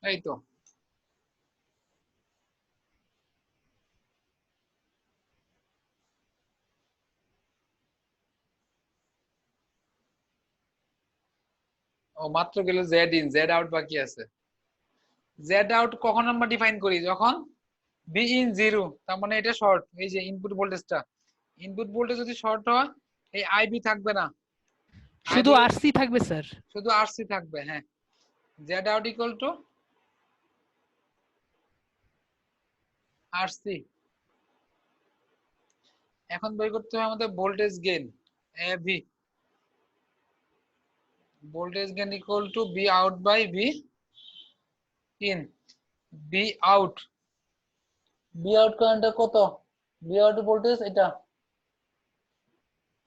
এই তো ও মাত্র গেল জেড ইন, জেড আউট বাকি আছে। জেড আউট কখন আমরা ডিফাইন করি? যখন বি ইন 0, তার মানে এটা শর্ট। এই যে ইনপুট ভোল্টেজ যদি শর্ট হয় এই আইবি থাকবে না, শুধু আরসি থাকবে স্যার। শুধু আরসি থাকবে। হ্যাঁ, Z out equal to RC. এখন বের করতে হবে আমাদের voltage gain AV, voltage gain equal to V out by V in. V out কারেন্টটা কত? বি আউট ভোল্টেজ এটা,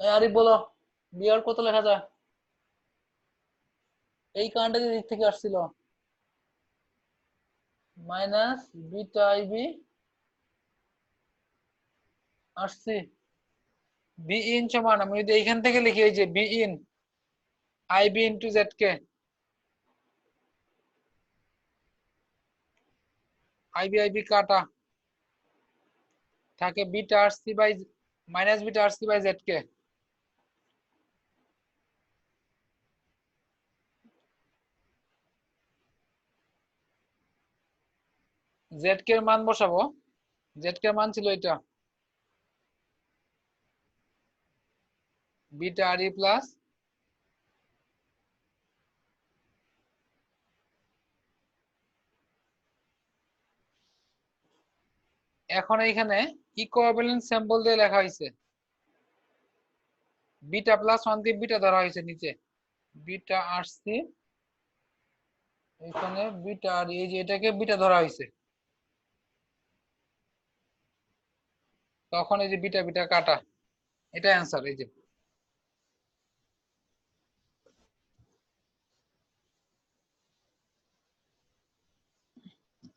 আরে বলো বি আউট কত লেখা যায়? এই কারেন্টটা দিক থেকে আসছিল মাইনাস বিটা আইবি আসছে। বি ইন সমান, আমি যদি এইখান থেকে লিখি এই যে V in IB into Z কে, আইবি কাটা থাকে beta RC by minus beta RC by Z কে। জেড কে এর মান বসাবো, জেড কে এর মান ছিল এটা বিটা আর ই প্লাস এখন এইখানে ইকুইভ্যালেন্ট স্যাম্পল দিয়ে লেখা হয়েছে বিটা প্লাস 1 দিয়ে বিটা ধরা হয়েছে নিচে বিটা আরসি, এখানে বিটা আর এই যে এটাকে বিটা ধরা হয়েছে, তখন এই যে বিটা বিটা কাটা, এটা অ্যান্সার। এই যে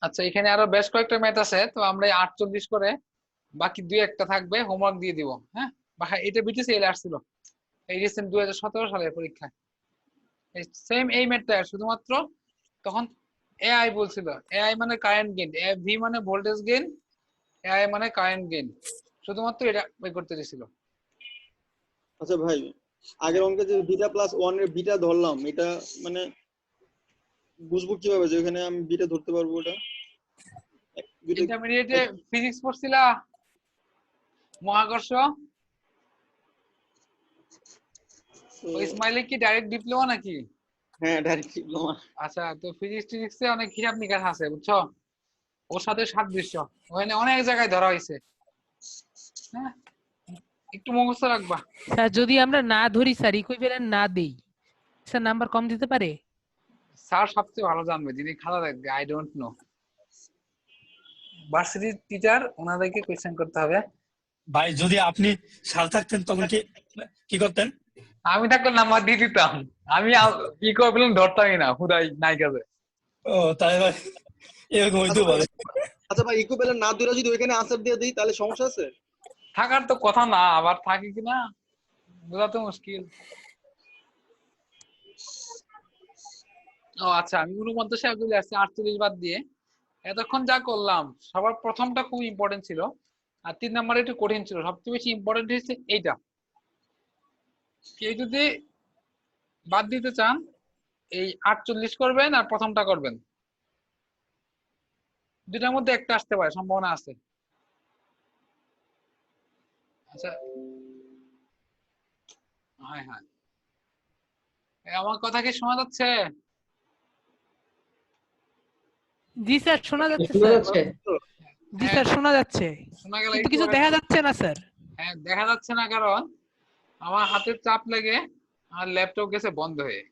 আচ্ছা, এখানে আরো বেশ কয়েকটা ম্যাথ আছে, তো আমরা 48 করে বাকি দুই একটা থাকবে, হোমওয়ার্ক দিয়ে দিব। হ্যাঁ, এটা বিটিসি এল আসছিল এই রিসেন্ট 2017 সালের পরীক্ষায়, সেম এই ম্যাথটা, শুধুমাত্র তখন এআই বলছিল। এআই মানে কারেন্ট গেইন, ভি মানে ভোল্টেজ গেইন, এআই মানে কারেন্ট গেইন। শুধুমাত্র এটা বের করতে দিছিল। আচ্ছা ভাই, আগের অঙ্কে যে বিটা প্লাস 1 এর বিটা ধরলাম, এটা মানে বুঝবো কিভাবে যে এখানে আমি বিটা ধরতে পারবো? এটা ইন্টারমিডিয়েটে ফিজিক্স পড়ছিলা, মহাকর্ষ। ওই স্মাইলি কি ডাইরেক্ট ডিপ্লোমা নাকি? হ্যাঁ, ডাইরেক্ট ডিপ্লোমা। আচ্ছা, তো ফিজিক্স টিজিক্সে অনেক হিসাব নিকাশ আছে বুঝছো, ওর সাথে সাদৃশ্য ওখানে অনেক জায়গায় ধরা হয়েছে। হ্যাঁ, একটু মুখস্থ রাখবা। স্যার যদি আমরা না ধরি স্যার, ইকুইভ্যালেন্ট না দেই, স্যার নাম্বার কম দিতে পারে? স্যার সবচেয়ে ভালো জানবে, যিনি খাতা দেখবে। I don't know. Varsity teacher, ওনাদেরকে কোয়েশ্চেন করতে হবে। ভাই যদি আপনি সাল থাকতেন তখন কি করতেন? আমি থাকলে নাম্বার দিয়ে দিতাম। আমি ইকুইভ্যালেন্ট ধরতামই না, হুদাই নাই কাজে। ও তাই ভাই, এরকম হইতে পারে। আচ্ছা ভাই, ইকুইভ্যালেন্ট না ধরে যদি ওইখানে আনসার দিয়ে দিই তাহলে সমস্যা আছে? থাকার তো কথা না, আবার থাকে কিনা বোঝা তো মুশকিল। ও আচ্ছা, আমি 49 চলে আসছি 48 বাদ দিয়ে। এতক্ষণ যা করলাম, সবার প্রথমটা খুব ইম্পর্টেন্ট ছিল, আর 3 নাম্বার একটু কঠিন ছিল। সবচেয়ে বেশি ইম্পর্টেন্ট হচ্ছে এইটা। কেউ যদি বাদ দিতে চান, এই 48 করবেন আর প্রথমটা করবেন, দুটার মধ্যে একটা আসতে পারে, সম্ভাবনা আছে। আচ্ছা, হ্যাঁ হ্যাঁ, আমার কথা কি শোনা যাচ্ছে? জি স্যার শোনা যাচ্ছে শোনা স্যার। যাচ্ছে? জি স্যার শোনা যাচ্ছে, শোনা গেল কিন্তু একটু কিছু দেখা যাচ্ছে না স্যার। হ্যাঁ, দেখা যাচ্ছে না কারণ আমার হাতের চাপ লেগে আমার ল্যাপটপ গেছে বন্ধ হয়ে।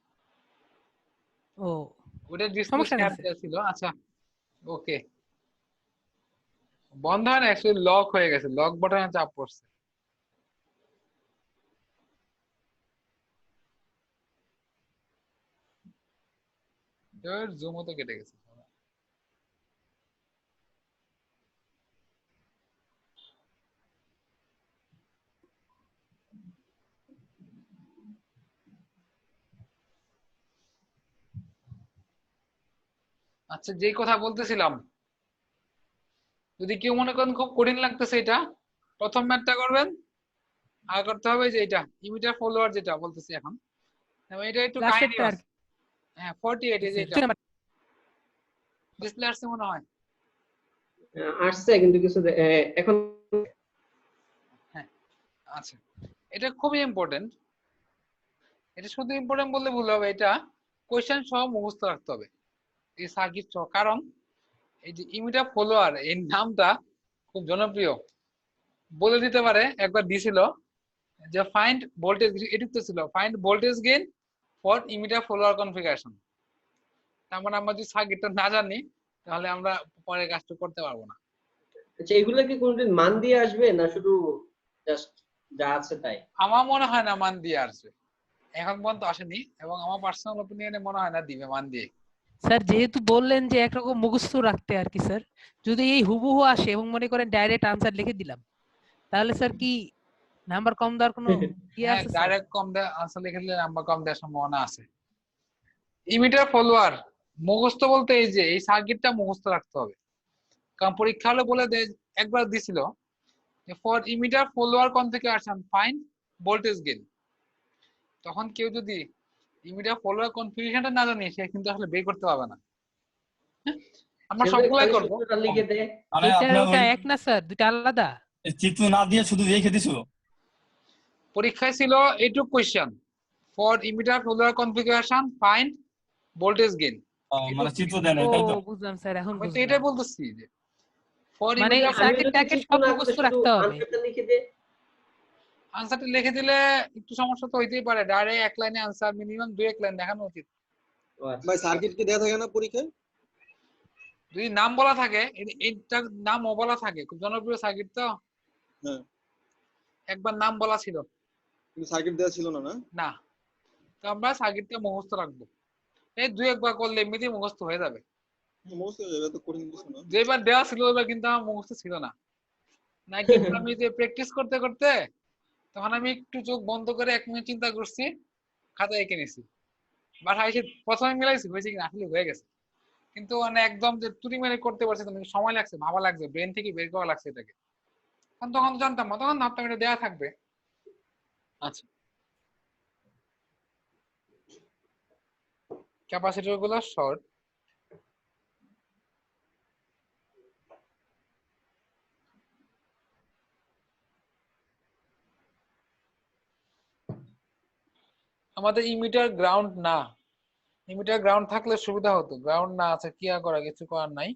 ও ওটা ডিসপ্লে সমস্যা নেই শেয়ার স্যার। দেওয়া ছিল। আচ্ছা, ওকে, বন্ধ হয় না, অ্যাকচুয়ালি লক হয়ে গেছে, লক বাটনে চাপ পড়ছে। জুমও তো কেটে গেছে। আচ্ছা, যেই কথা বলতেছিলাম, যদি কেউ মনে করেন খুব কঠিন লাগতেছে এটা, প্রথম ম্যাথটা করবেন, আর করতে হবে যে এটা ইমিটার ফলোয়ার যেটা বলতেছি এখন। এটা একটু কাহিনী লাস্টেরটা আর আছে। হ্যাঁ, 48 এই যে এটা স্যার। ডিসপ্লে আসছে মনে হয়। আসছে কিন্তু কিছু এখন হ্যাঁ, আচ্ছা, এটা খুবই ইম্পর্টেন্ট। এটা শুধু ইম্পর্টেন্ট বললে ভুল হবে, এটা কোয়েশ্চেন সহ মুখস্থ রাখতে হবে এই সার্কিট সহ। কারণ এই যে ইমিটার ফলোয়ার এই নামটা খুব জনপ্রিয়। বলে দিতে পারে, একবার দিছিল যে ফাইন্ড ভোল্টেজ, এটুকু ছিল, find voltage gain for emitter follower configuration. তার মানে আমরা যদি সার্কিটটা না জানি, তাহলে আমরা পরের কাজটা করতে পারবো না। আচ্ছা, এগুলো কি কোনদিন মান দিয়ে আসবে না শুধু জাস্ট যা আছে তাই? আমার মনে হয় না মান দিয়ে আসবে, এখন পর্যন্ত আসেনি, এবং আমার পার্সোনাল ওপিনিয়নে মনে হয় না দিবে মান দিয়ে। স্যার যেহেতু বললেন যে একরকম মুখস্থ রাখতে আর কি স্যার, যদি এই হুবহু আসে এবং মনে করেন ডাইরেক্ট আনসার লিখে দিলাম, তাহলে স্যার কি নাম্বার কম দেওয়ার কোনো ইয়ে হ্যাঁ, আছে স্যার? ডাইরেক্ট কম দেওয়া আনসার লিখে দিলে নাম্বার কম দেওয়ার সম্ভাবনা আছে। ইমিটার ফলোয়ার মুখস্থ বলতে এই যে এই সার্কিটটা মুখস্থ রাখতে হবে। কারণ পরীক্ষা হলে বলে দেয়, একবার দিছিল যে for emitter follower configuration find voltage gain. তখন কেউ যদি ইমিটার ফলোয়ার কনফিগারেশনটা না জানি, সে কিন্তু আসলে বের করতে পারবে না। আমরা সেগুলো সবগুলাই খালি করবো। সূত্রটা লিখে দেয়। মানে এটা আপনার ওটা ওই এক না স্যার, দুটো আলাদা। চিত্র না দিয়ে শুধু রেখে দিছিল। পরীক্ষায় ছিল এইটুক question, for emitter follower configuration find voltage gain. মানে চিত্র দেয় না, ও তাই তো? বুঝলাম স্যার, এখন আমি তো বুঝলাম। এটাই বলতেছি যে ফর মানে ইমিটার আমি যদি সার্কিটটাকে চিত্র সব না করে মুখস্থ শুধু রাখতে হবে। আনসারটা লিখে দেয়, আনসারটা লিখে দিলে একটু সমস্যা তো হইতেই পারে। ডাইরেক্ট এক লাইনে আনসার, মিনিমাম 2-1 লাইন দেখানো উচিত। ও আচ্ছা। ভাই সার্কিট কি দেয়া থাকে না পরীক্ষায়? যদি নাম বলা থাকে, এইটার নামও বলা থাকে, খুব জনপ্রিয় সার্কিট তো। হ্যাঁ, একবার নাম বলা ছিল কিন্তু সার্কিট দেয়া ছিল না। না, না, তো আমরা সার্কিটটা মুখস্থ রাখবো। এই 2-1 বার করলে এমনিতেই মুখস্থ হয়ে যাবে। মোস্ট হয়ে যাবে, তো কঠিন কিছু না। যেবার দেওয়া ছিল ওইবার কিন্তু আমার মুখস্থ ছিল না। না, কিন্তু আমি যে প্র্যাকটিস করতে করতে তখন আমি একটু চোখ বন্ধ করে 1 মিনিট চিন্তা করছি, খাতায় এঁকে নিছি। বাসায় এসে প্রথমে মিলাইছি হয়েছে কিনা, আসলে হয়ে গেছে। কিন্তু মানে একদম যে তুড়ি মেরে করতে পারছি, তো সময় লাগছে, ভাবা লাগছে, ব্রেন থেকে বের করা লাগছে এটাকে। কারণ তখন তো জানতাম না, তখন ভাবতাম এটা দেয়া থাকবে। আচ্ছা, ক্যাপাসিটর গুলো শর্ট। আমাদের ইমিটার গ্রাউন্ড না, ইমিটার গ্রাউন্ড থাকলে সুবিধা হতো, গ্রাউন্ড না আছে কি আর করা, কিছু করার নাই।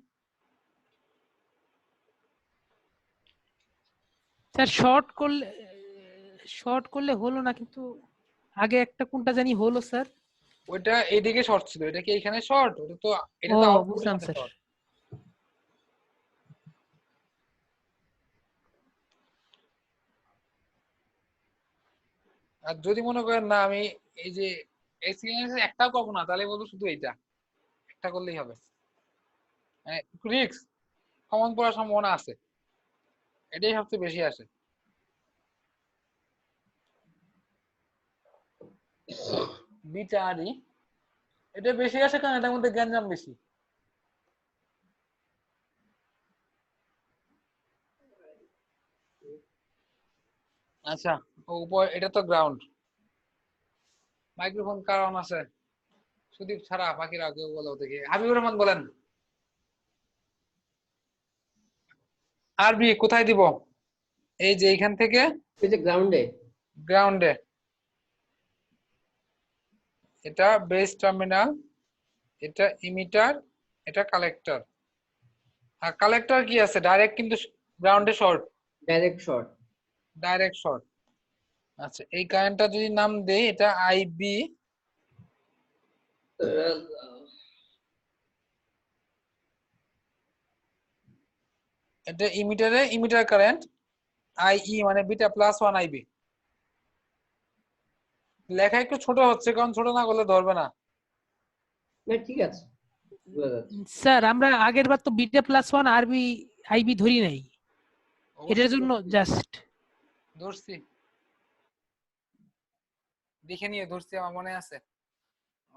স্যার শর্ট করলে হলো না, কিন্তু আগে একটা কোনটা জানি হলো স্যার। ওইটা এইদিকে শর্ট ছিল, এটা কি এখানে শর্ট? ওটা তো, এটা ও তো আউটপুটের বুঝলাম সাথে স্যার। শর্ট। আর যদি মনে করেন না আমি এই যে এক্সপিরিয়েন্স একটাও করবো না, তাহলে বলবো শুধু এইটা একটা করলেই হবে। রিস্ক কমন পড়ার সম্ভাবনা আছে, এটাই সবচেয়ে বেশি আসে। বিটা আর ই, এটা বেশি আসে কারণ এটার মধ্যে গ্যাঞ্জাম বেশি। আচ্ছা, উপর এটা তো গ্রাউন্ড। মাইক্রোফোন কারণ আছে সুদীপ ছাড়া, বাকিরা কেউ বলো দেখি। হাবিবুর রহমান বলেন, আরবি কোথায় দিব? এই যে এইখান থেকে এই যে গ্রাউন্ডে। গ্রাউন্ডে, এটা বেস টার্মিনাল, এটা ইমিটার, এটা কালেক্টর। আর কালেক্টর কি আছে, ডাইরেক্ট কিন্তু গ্রাউন্ডে short, direct short. Direct short. আচ্ছা, এই কারেন্টটা যদি নাম দেই, এটা আইবি, এটা ইমিটারে ইমিটার কারেন্ট, আইই মানে বিটা প্লাস 1 আইবি। লেখা একটু ছোট হচ্ছে কারণ ছোট না করলে ধরবে না। না ঠিক আছে, বোঝা যাচ্ছে। স্যার আমরা আগের বার তো বিটা প্লাস 1 আরবি আইবি ধরি নাই, এটার জন্য জাস্ট ধরছি, দেখে নিয়ে ধরছি, আমার মনে আছে।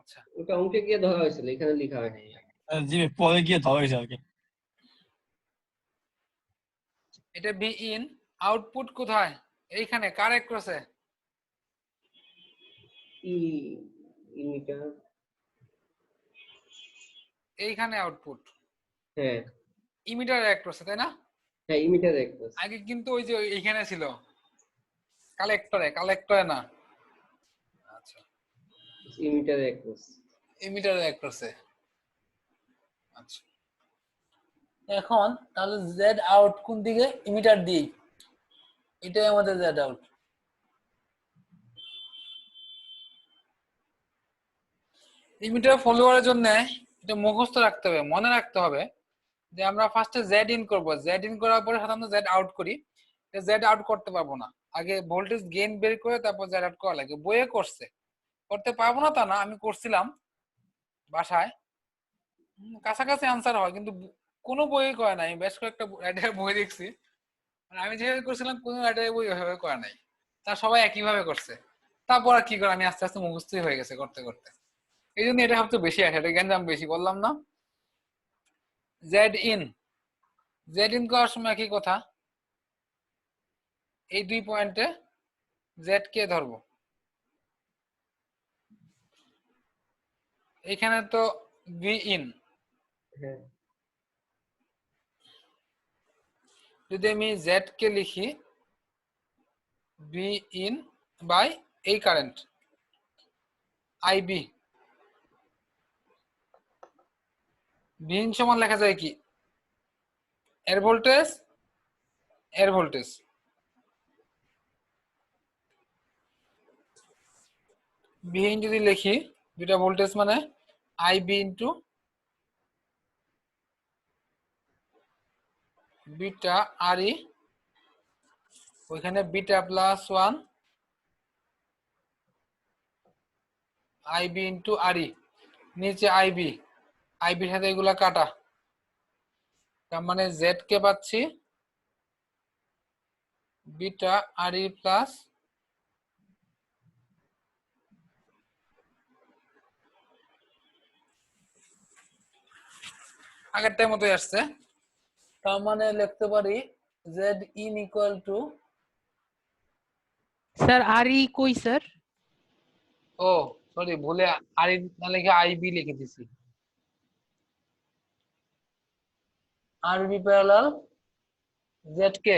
আচ্ছা, ওটা অঙ্কে গিয়ে ধরা হয়েছিল, এখানে লেখা হয়নি। জি পরে গিয়ে ধরা হয়েছে আর কি। এটা বি ইন, আউটপুট কোথায়? এইখানে কারেক্ট ক্রসে, ই ইমিটার। এইখানে আউটপুট হ্যাঁ ইমিটার এক ক্রসে, তাই না? হ্যাঁ, ইমিটার একটা। আগে কিন্তু ওই যে এইখানে ছিল কালেক্টরে, কালেক্টরে না। আচ্ছা, ইমিটার একটা। ইমিটার এক ক্রসে। আচ্ছা, এখন তাহলে জেড আউট কোন দিকে? ইমিটার দিই, এটাই আমাদের জেড আউট। ইমিটার ফলোয়ারের জন্য এটা মুখস্থ রাখতে হবে, মনে রাখতে হবে যে আমরা ফার্স্টে জেড ইন করব, জেড ইন করার পরে সাধারণত জেড আউট করি। জেড আউট করতে পারবো না, আগে ভোল্টেজ গেইন বের করে তারপর জেড আউট করা লাগে। বইয়ে করছে, করতে পারবো না তা না, আমি করছিলাম বাসায়, কাছাকাছি আনসার হয়, কিন্তু কোনো বই করে নাই। বেশ কয়েকটা বই দেখছি, মানে আমি যেভাবে করছিলাম কোনো বই ওইভাবে করা নাই, তার সবাই একই ভাবে করছে। তারপর আর কি করে, আমি আস্তে আস্তে মুখস্থই হয়ে গেছে করতে করতে। এই জন্য এটা সবচেয়ে বেশি আসে, এটা গ্যাঞ্জাম বেশি, বললাম না। জেড ইন, জেড ইন করার সময় কি কথা, এই দুই পয়েন্টে জেড কে ধরবো। এখানে তো ভি ইন, হ্যাঁ যদি আমি জেড কে লিখি ভি ইন বাই এই কারেন্ট আইবি, ভি ইন সমান লেখা যায় কি, এর ভোল্টেজ, এর ভোল্টেজ, ভি ইন যদি লিখি দুটা ভোল্টেজ মানে আইবি ইন্টু বিটা আর ই, ওইখানে বিটা প্লাস 1 আইবি ইন্টু আর ই, নিচে আইবি, আইবির সাথে এগুলা কাটা, তার মানে জেড কে পাচ্ছি বিটা আর ই প্লাস আগেরটার মতোই আসছে। তার মানে লিখতে পারি Z in equal to, sir R E কই স্যার? ও সরি ভুলে আর না লিখে আইবি লিখে দিছি। আরবি প্যারালাল জেড কে।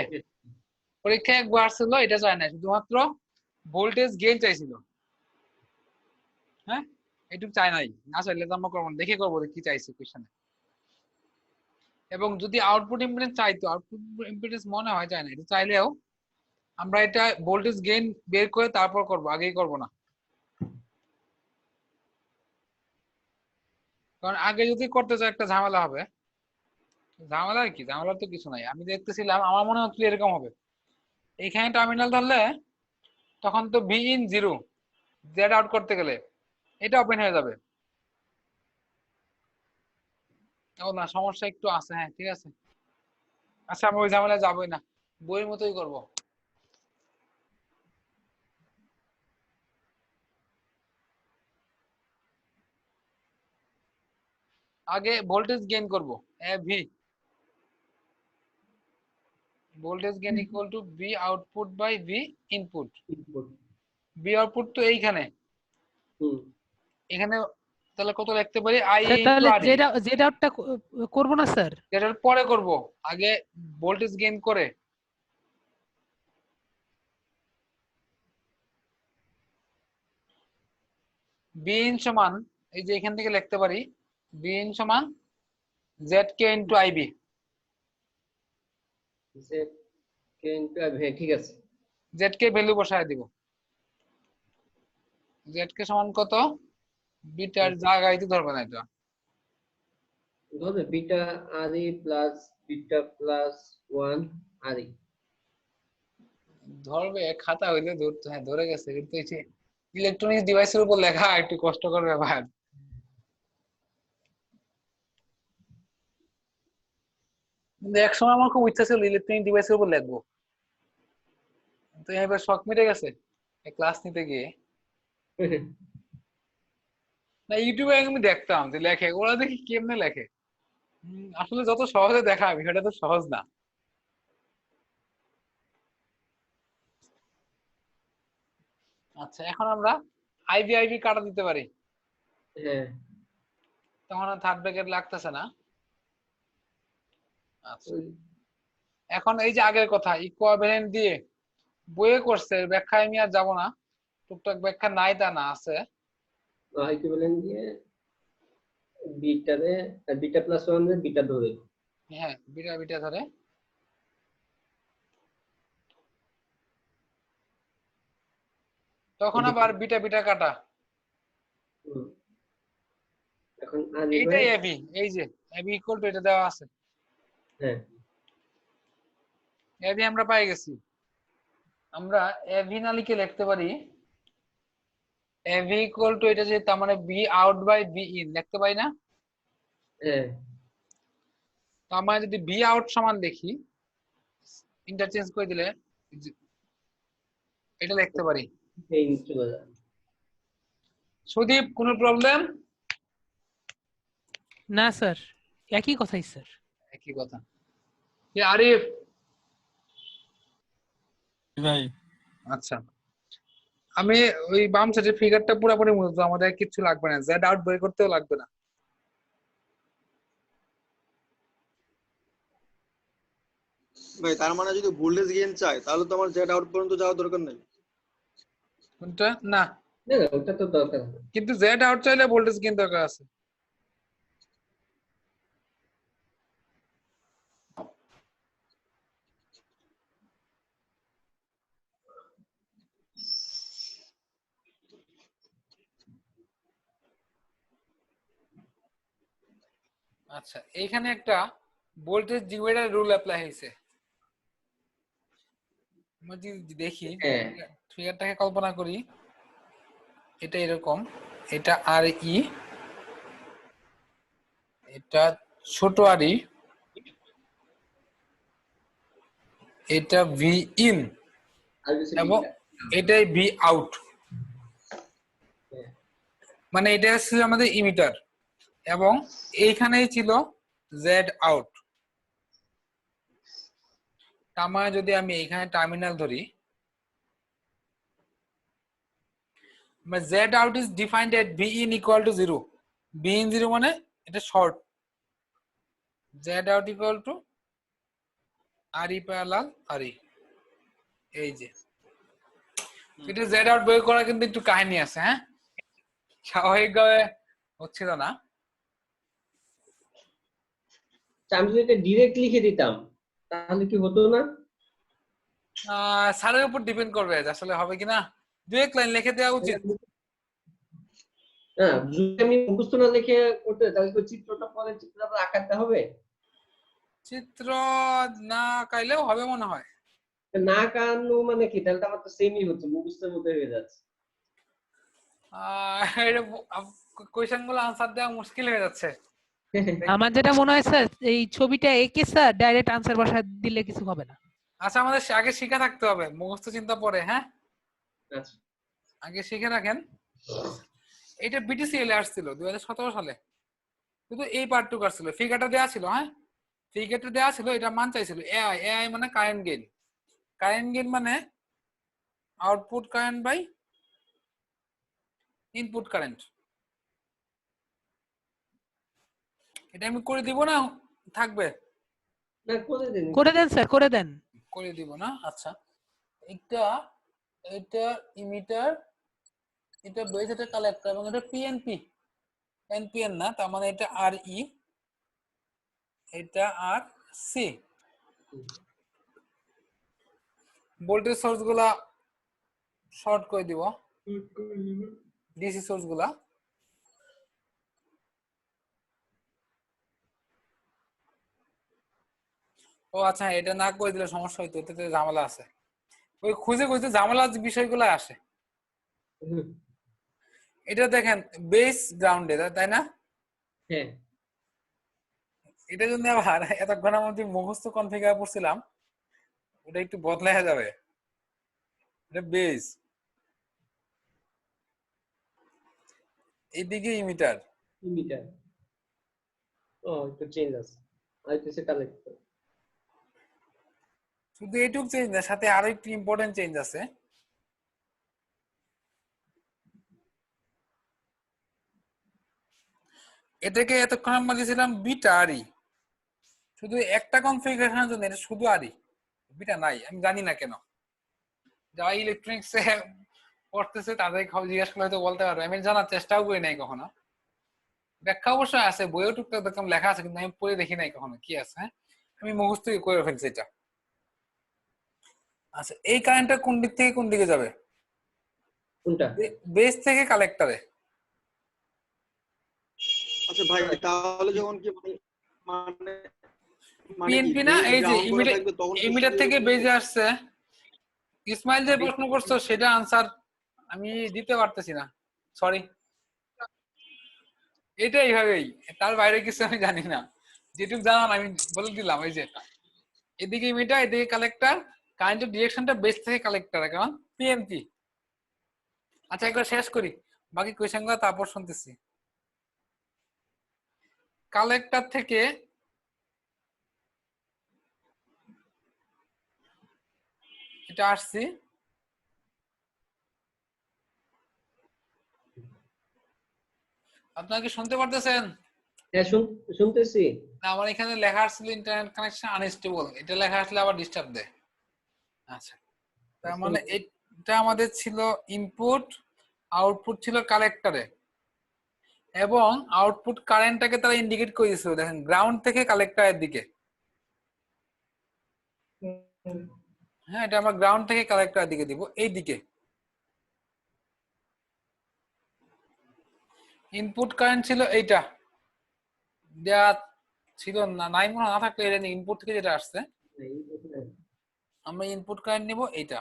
পরীক্ষা একবার ছিল, এটা চাই না, শুধুমাত্র ভোল্টেজ গেইন চাইছিল। হ্যাঁ, এটুকু চাই নাই, না চাইলে তো আমরা করবো না, দেখে করবো কি চাইছে কোশ্চেনে। এবং যদি আউটপুট ইম্পিডেন্স চাইতো, আউটপুট ইম্পিডেন্স মনে হয় চাই না, এটা চাইলেও আমরা এটা ভোল্টেজ গেইন বের করে তারপর করব, আগেই করব না। কারণ আগে যদি করতে চাই একটা ঝামেলা হবে। ঝামেলা কি, ঝামেলা তো কিছু নাই, আমি দেখতেছিলাম আমার মনে হচ্ছিল এরকম হবে। এইখানে টার্মিনাল ধরলে তখন তো ভি ইন 0, জেড আউট করতে গেলে এটা ওপেন হয়ে যাবে। ও না, সমস্যা একটু আছে, হ্যাঁ ঠিক আছে। আচ্ছা আমি ওই ঝামেলায় যাবোই না, বইয়ের মতোই করব। আগে ভোল্টেজ গেইন করব, A V voltage gain equal to V output by V input. Input. V output তো এইখানে, এখানে তাহলে কত লিখতে পারি, আই স্যার ইনটু তাহলে আর ই। জেড আউটটা করব না স্যার? এটার পরে করব, আগে ভোল্টেজ গেইন করে। বি ইন সমান, এই যে এখান থেকে লিখতে পারি বি ইন সমান জেড কে ইনটু আইবি। জেড কে ইনটু আইবি, হ্যাঁ ঠিক আছে। জেড কে ভ্যালু বসায় দিব। জেড কে সমান কত, বিটার জায়গায় তো ধরবে না এটা, ধরবে beta R E plus beta plus 1 R ই। ধরবে খাতা হইলে ধরতে, হ্যাঁ ধরে গেছে, কিন্তু এই যে ইলেকট্রনিক ডিভাইসের উপর লেখা একটু কষ্টকর ব্যাপার। কিন্তু এক সময় আমার খুব ইচ্ছা ছিল ইলেকট্রনিক ডিভাইসের উপর লিখবো, তো এবার শখ মিটে গেছে ক্লাস নিতে গিয়ে। না ইউটিউবে আমি দেখতাম যে লেখে, ওরা দেখি কেমনে লেখে। আসলে যত সহজে দেখা বিষয়টা তো সহজ না। আচ্ছা এখন আমরা আইভি আইভি কাটা দিতে পারি, হ্যাঁ তখন আর থার্ড ব্র্যাকেট লাগতেছে না। আচ্ছা ওই- এখন এই যে আগের কথা ইকুইভ্যালেন্ট দিয়ে বইয়ে করছে, ব্যাখ্যায় আমি আর যাবো না, টুকটাক ব্যাখ্যা নাই তা না আছে। ইকুইভ্যালেন্ট দিয়ে বিটারে বিটা প্লাস 1 এর বিটা ধরে। হ্যাঁ বিটা বিটা ধরে, তখন আবার বিটা বিটা কাটা। হুম। এখন আর ই এইটাই এবি, এই যে এবি ইকুয়াল টু এটা দেওয়া আছে, হ্যাঁ এবি আমরা পাই গেছি। আমরা এবি না লিখে লিখতে পারি এবি ইকুয়াল টু এটা, যে তার মানে V out by V in লিখতে পারি না? হ্যাঁ তার মানে যদি বি আউট সমান দেখি, ইন্টারচেঞ্জ করে দিলে এটা লিখতে পারি। এই চলে যায়। সুদীপ কোনো প্রবলেম? না স্যার, একই কথাই স্যার। একই কথা। আরিফ? ভাই আচ্ছা আমি ওই বাম সাইডের ফিগারটা পুরোপুরি বুঝবো, আমাদের কিছু লাগবে না, জেড আউট বের করতেও লাগবে না। ভাই তার মানে যদি ভোল্টেজ গেইন চাই তাহলে তো আমার জেড আউট পর্যন্ত যাওয়ার দরকার নেই। কোনটা না, না না ওটা তো দরকার নেই। কিন্তু জেড আউট চাইলে ভোল্টেজ গেইন দরকার আছে। আচ্ছা এইখানে একটা ভোল্টেজ ডিভাইডার রুল অ্যাপ্লাই হয়েছে। আমরা যদি দেখি হ্যাঁ ফিগারটাকে কল্পনা করি, এটা এরকম, এটা আর ই, এটা ছোট আর ই, এটা ভি ইন আর কিছু এবং এটাই ভি আউট। হ্যাঁ মানে এটা ছিল আমাদের ইমিটার, এবং এইখানেই ছিল জেড আউট। তার মানে যদি আমি এখানে টার্মিনাল ধরি, z out is defined at b in equal to 0, b in 0 মানে এটা short, z out equal to re parallel re, এই যে এটা z out বের করা কিন্তু একটু কাহিনী আছে, হ্যাঁ, স্বাভাবিকভাবে হচ্ছিল না। আমি যদি এটা ডিরেক্ট লিখে দিতাম তাহলে কি হতো না? স্যারের উপর ডিপেন্ড করবে যে আসলে হবে কিনা, দু এক লাইন লিখে দেওয়া উচিত। না, যদি আমি মুখস্থ না লিখে করতে তাহলে তো চিত্রটা পরে চিত্রটা আবার আঁকাতে হবে। চিত্র না আঁকাইলেও হবে মনে হয়। না আঁকানো মানে কি? তাহলে তো আমার তো সেমই হচ্ছে, মুখস্থের মধ্যে হয়ে যাচ্ছে। কোয়েশ্চেন গুলো আনসার দেওয়া মুশকিল হয়ে যাচ্ছে। আমার যেটা মনে হয় স্যার, এই ছবিটা এঁকে স্যার ডাইরেক্ট আনসার বসা দিলে কিছু হবে না। আচ্ছা, আমাদের আগে শিখে থাকতে হবে, মুখস্থ চিন্তা পরে, হ্যাঁ, আচ্ছা, আগে শিখে রাখেন। এটা বিটিসিএল আসছিল 2017 সালে, শুধু এই পার্টটুকু আসছিল, ফিগারটা দেওয়া ছিল, হ্যাঁ, ফিগারটা দেওয়া ছিল, এটা মান চাইছিল এআই, এআই মানে কারেন্ট গেইন, কারেন্ট গেইন মানে output current by input current. এটা আমি করে দিব না থাকবে? না করে দিন। করে দেন স্যার, করে দেন। করে দিব না, আচ্ছা। এটা এটা ইমিটার, এটা বেস, এটা কালেক্টর, এবং এটা পিএনপি, এনপিএন না, তার মানে এটা আর ই, এটা আর সি। ভোল্টেজ সোর্স গুলা শর্ট করে দিব, ডিসি সোর্স গুলা। ও আচ্ছা, এটা না করে দিলে সমস্যা হইতো, এতে ঝামেলা আছে, ওই খুঁজে খুঁজে ঝামেলার বিষয়গুলো আসে। এটা দেখেন বেস গ্রাউন্ডে, তাই না? হ্যাঁ, এটা যদি আবার এতক্ষণের মধ্যে মুখস্থ কনফিগার করছিলাম, ওটা একটু বদলায় যাবে। এটা বেস, এইদিকে ইমিটার, মিটার। ও একটু চেঞ্জ আছে, আর একটু সে কালেক্টর। শুধু এইটুক চেঞ্জ না, সাথে আরো একটু ইম্পর্টেন্ট চেঞ্জ আছে। এটাকে এতক্ষণ আমরা দিয়েছিলাম বিটা আরই, শুধু একটা কনফিগারেশনের জন্য এটা শুধু আরই, বিটা নাই, আমি জানি না কেন। যারা ইলেকট্রনিক্স এ পড়তেছে তাদের জিজ্ঞাসা করলে হয়তো বলতে পারবে, আমি জানার চেষ্টাও করি নাই কখনো। ব্যাখ্যা অবশ্যই আছে, বইও টুকটাক দেখলাম লেখা আছে, কিন্তু আমি পড়ে দেখি নাই কখনো কি আছে, হ্যাঁ? আমি মুখস্থ করে ফেলছি এটা। আচ্ছা, এই কারেন্টটা কোন দিক থেকে কোন দিকে যাবে? কোনটা? বেস থেকে কালেক্টরে। আচ্ছা ভাই, তাহলে যখন কি মানে মানে কি পিএনপি না, এই যে গ্রাউন্ড করা থাকবে তখন ইমিটার থেকে বেজে আসছে। ইসমাইল যে প্রশ্ন করছো সেটা আনসার আমি দিতে পারতেছি না, সরি। এটা এইভাবেই, তার বাইরে কিছু আমি জানি না, যেটুকু জানান আমি বলে দিলাম। এই যে এদিকে ইমিটার, এদিকে কালেক্টর, কারেন্টের ডিরেকশনটা বেস থেকে কালেক্টরে, কারণ পিএনপি। আচ্ছা, একবার শেষ করি, বাকি কোয়েশ্চেন গুলো তারপর শুনতেছি। কালেক্টর থেকে এটা আসছি, আপনারা কি শুনতে পারতেছেন? হ্যাঁ, শুনতেছি। না, আমার এখানে লেখা আসছিল ইন্টারনেট কানেকশন আনস্টেবল, এটা লেখা আসলে আবার ডিস্টার্ব দেয়। আচ্ছা, তার মানে এটা আমাদের ছিল ইনপুট, আউটপুট ছিল কালেক্টরে, এবং আউটপুট কারেন্টটাকে তারা ইন্ডিকেট করে দিয়েছিল, দেখেন গ্রাউন্ড থেকে কালেক্টরের দিকে। হ্যাঁ, এটা আমরা গ্রাউন্ড থেকে কালেক্টরের দিকে দিব, এই দিকে। ইনপুট কারেন্ট ছিল এইটা, দেয়া ছিল না, নাই মনে না থাকলে এটা ইনপুট থেকে যেটা আসছে, আমরা ইনপুট কারেন্ট নিব এইটা,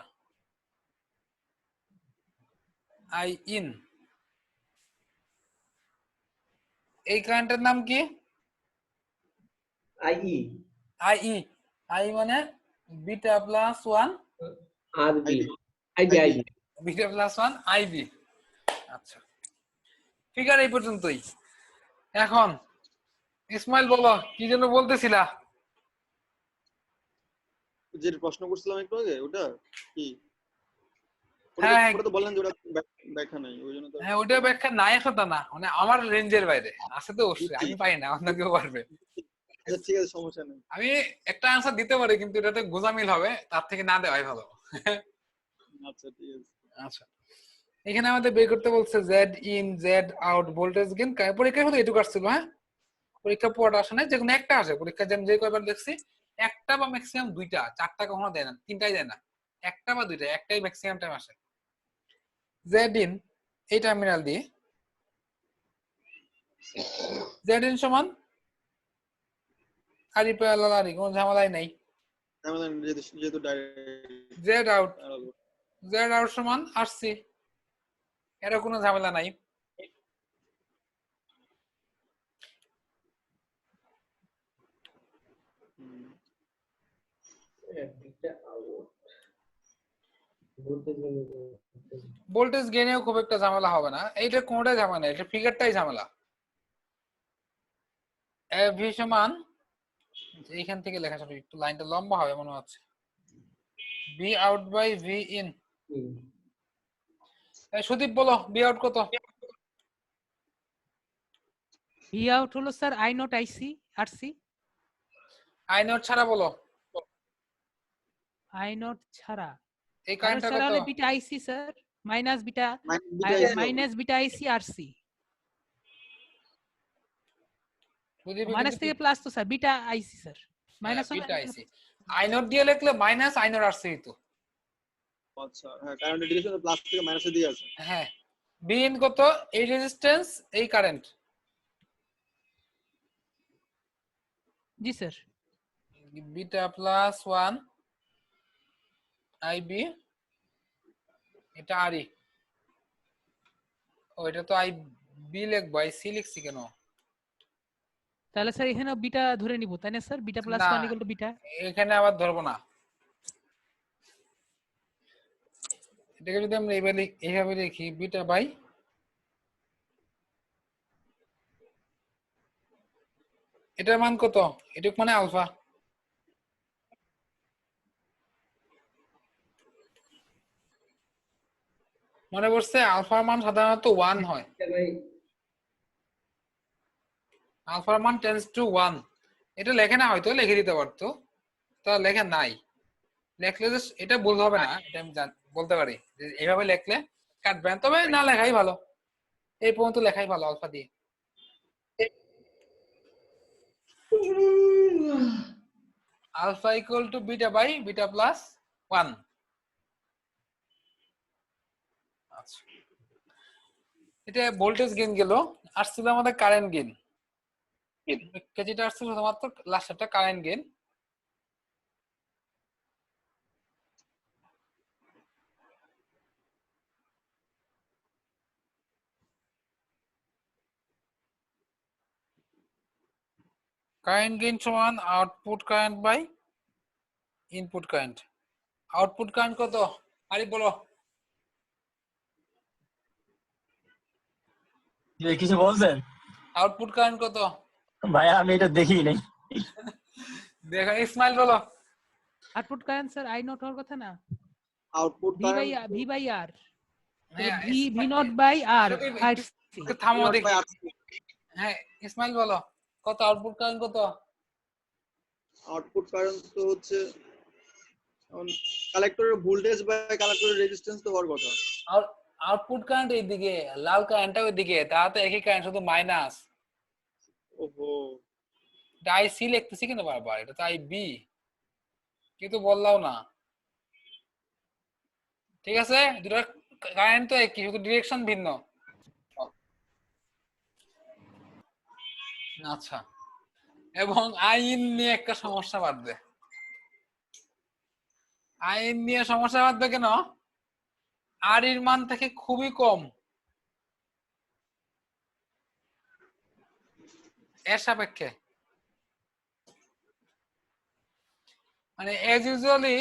আই ইন। এই কারেন্টের নাম কি? আইই। আই, আই মানে beta plus 1 RB. IB. IB. Beta plus 1 IB. আচ্ছা, ফিগার এই পর্যন্তই। এখন ইসমাইল বলো, কি যেন বলতেছিলা? যে প্রশ্ন করছিলাম একটু আগে ওটা কি হ্যাঁ, ওটা তো বললেন যে ওটা ব্যাখ্যা নাই ওই জন্য তো হ্যাঁ, ওটা ব্যাখ্যা নাই আসলে না, মানে আমার রেঞ্জের বাইরে আছে তো, অবশ্যই আমি পাই না, অন্য কেউ পারবে। আচ্ছা ঠিক আছে সমস্যা নেই। আমি একটা আনসার দিতে পারি, কিন্তু এটাতে গোজামিল হবে, তার থেকে না দেওয়াই ভালো। আচ্ছা ঠিক আছে। আচ্ছা, এখানে আমাদের বের করতে বলছে Z in Z out voltage gain. পরীক্ষা হলো এটুকু আসছিল, হ্যাঁ পরীক্ষা পড়া আসে না, যে কোনো একটা আসে পরীক্ষা, যে কয়বার দেখছি একটা বা ম্যাক্সিমাম দুইটা, চারটা কখনো দেয় না, তিনটাই দেয় না, একটা বা দুইটা, একটাই ম্যাক্সিমাম টাইম আসে। জেড ইন এই টার্মিনাল দিয়ে জেড ইন সমান আরি প্যারালাল আরি, কোনো ঝামেলাই নাই। তাহলে যেহেতু direct Z out, Z out সমান আসছি, এর কোনো ঝামেলা নাই। বিটা আউট বলতে গেলে ভোল্টেজ গেইনেও খুব একটা ঝামেলা হবে না, এইটা কোনটাই ঝামেলা, এটা ফিগারটাই ঝামেলা। ভি সমান, এইখান থেকে লেখা যাবে, একটু লাইনটা লম্বা হবে মনে হচ্ছে, V out by V in. Sudip বলো ভি আউট কত? ভি আউট হলো sir I naught IC RC. I naught ছাড়া বলো, আই নট ছাড়া এই আই নট কারেন্টটা ছাড়া কত? হলে beta IC sir, minus beta minus beta IC RC, Sudip minus থেকে প্লাস তো sir beta IC sir, minus হলে বিটা আইসি, আই নট দিয়ে লিখলে মাইনাস আই নট আসছে তো। আচ্ছা হ্যাঁ কারণ ডিরেকশন প্লাস থেকে মাইনাসে দিয়ে আছে। হ্যাঁ, বি ইন কত? এই রেজিস্ট্যান্স, এই কারেন্ট। জি স্যার। বিটা প্লাস 1 আইবি, এটা আরই, ও এটা তো আই বি লিখবো, আই সি লিখছি কেন? তাহলে স্যার এখানে বিটা ধরে নিব তাই না স্যার, বিটা প্লাস না, 1 ইকুয়াল টু বিটা। এখানে আবার ধরবো না, এটাকে যদি আমরা এইভাবে লিখি বিটা বাই, এটার মান কত? এটুক মানে আলফা, মনে পড়ছে আলফার মান সাধারণত 1 হয়, ভাই আলফার মান টেন্ডস টু 1। এটা লেখে না, হয়তো লিখে দিতে পারতো, তা লেখা নাই, লেখলে যে এটা ভুল হবে না, এটা আমি বলতে পারি যে এইভাবে লেখলে কাটবেন, তবে না লেখাই ভালো, এই পর্যন্ত লেখাই ভালো আলফা দিয়ে। Alpha equal to beta by beta plus 1। আচ্ছা, এটা ভোল্টেজ গেইন গেল, আসছিল আমাদের কারেন্ট গেইন, যেটা আসছিল শুধুমাত্র লাস্টেরটা কারেন্ট গেইন। কারেন্ট গেইন সমান output current by input current. Output current কত আরে বলো? কিছু বলছেন আউটপুট কারেন্ট কত ভাইয়া? আমি এটা দেখি নাই। দেখো, ইসমাইল বলো। Output current sir I naught হওয়ার কথা না, আউটপুট ভি বাই আর, হ্যাঁ, V naught by R RC. থামো দেখি। হ্যাঁ, ইসমাইল বলো কত আউটপুট কারেন্ট কত? আউটপুট কারেন্ট তো হচ্ছে কালেক্টরের ভোল্টেজ বা কালেক্টরের রেজিস্ট্যান্স তো হওয়ার কথা। আউটপুট কারেন্ট এইদিকে, লাল কারেন্টটা ওইদিকে, তাহলে তো একই কারেন্ট, শুধু মাইনাস। ওহো এটা আই সি লিখতেছি কেন বারবার? এটা তো আই বি, কিন্তু বললাও না। ঠিক আছে, দুটো কারেন্ট তো একই, শুধু ডিরেকশন ভিন্ন। আচ্ছা, এবং আইন নিয়ে একটা সমস্যা বাঁধবে। আইন নিয়ে সমস্যা বাঁধবে কেন? আর এর মান থেকে খুবই কম এর সাপেক্ষে, মানে এজ ইউজুয়ালি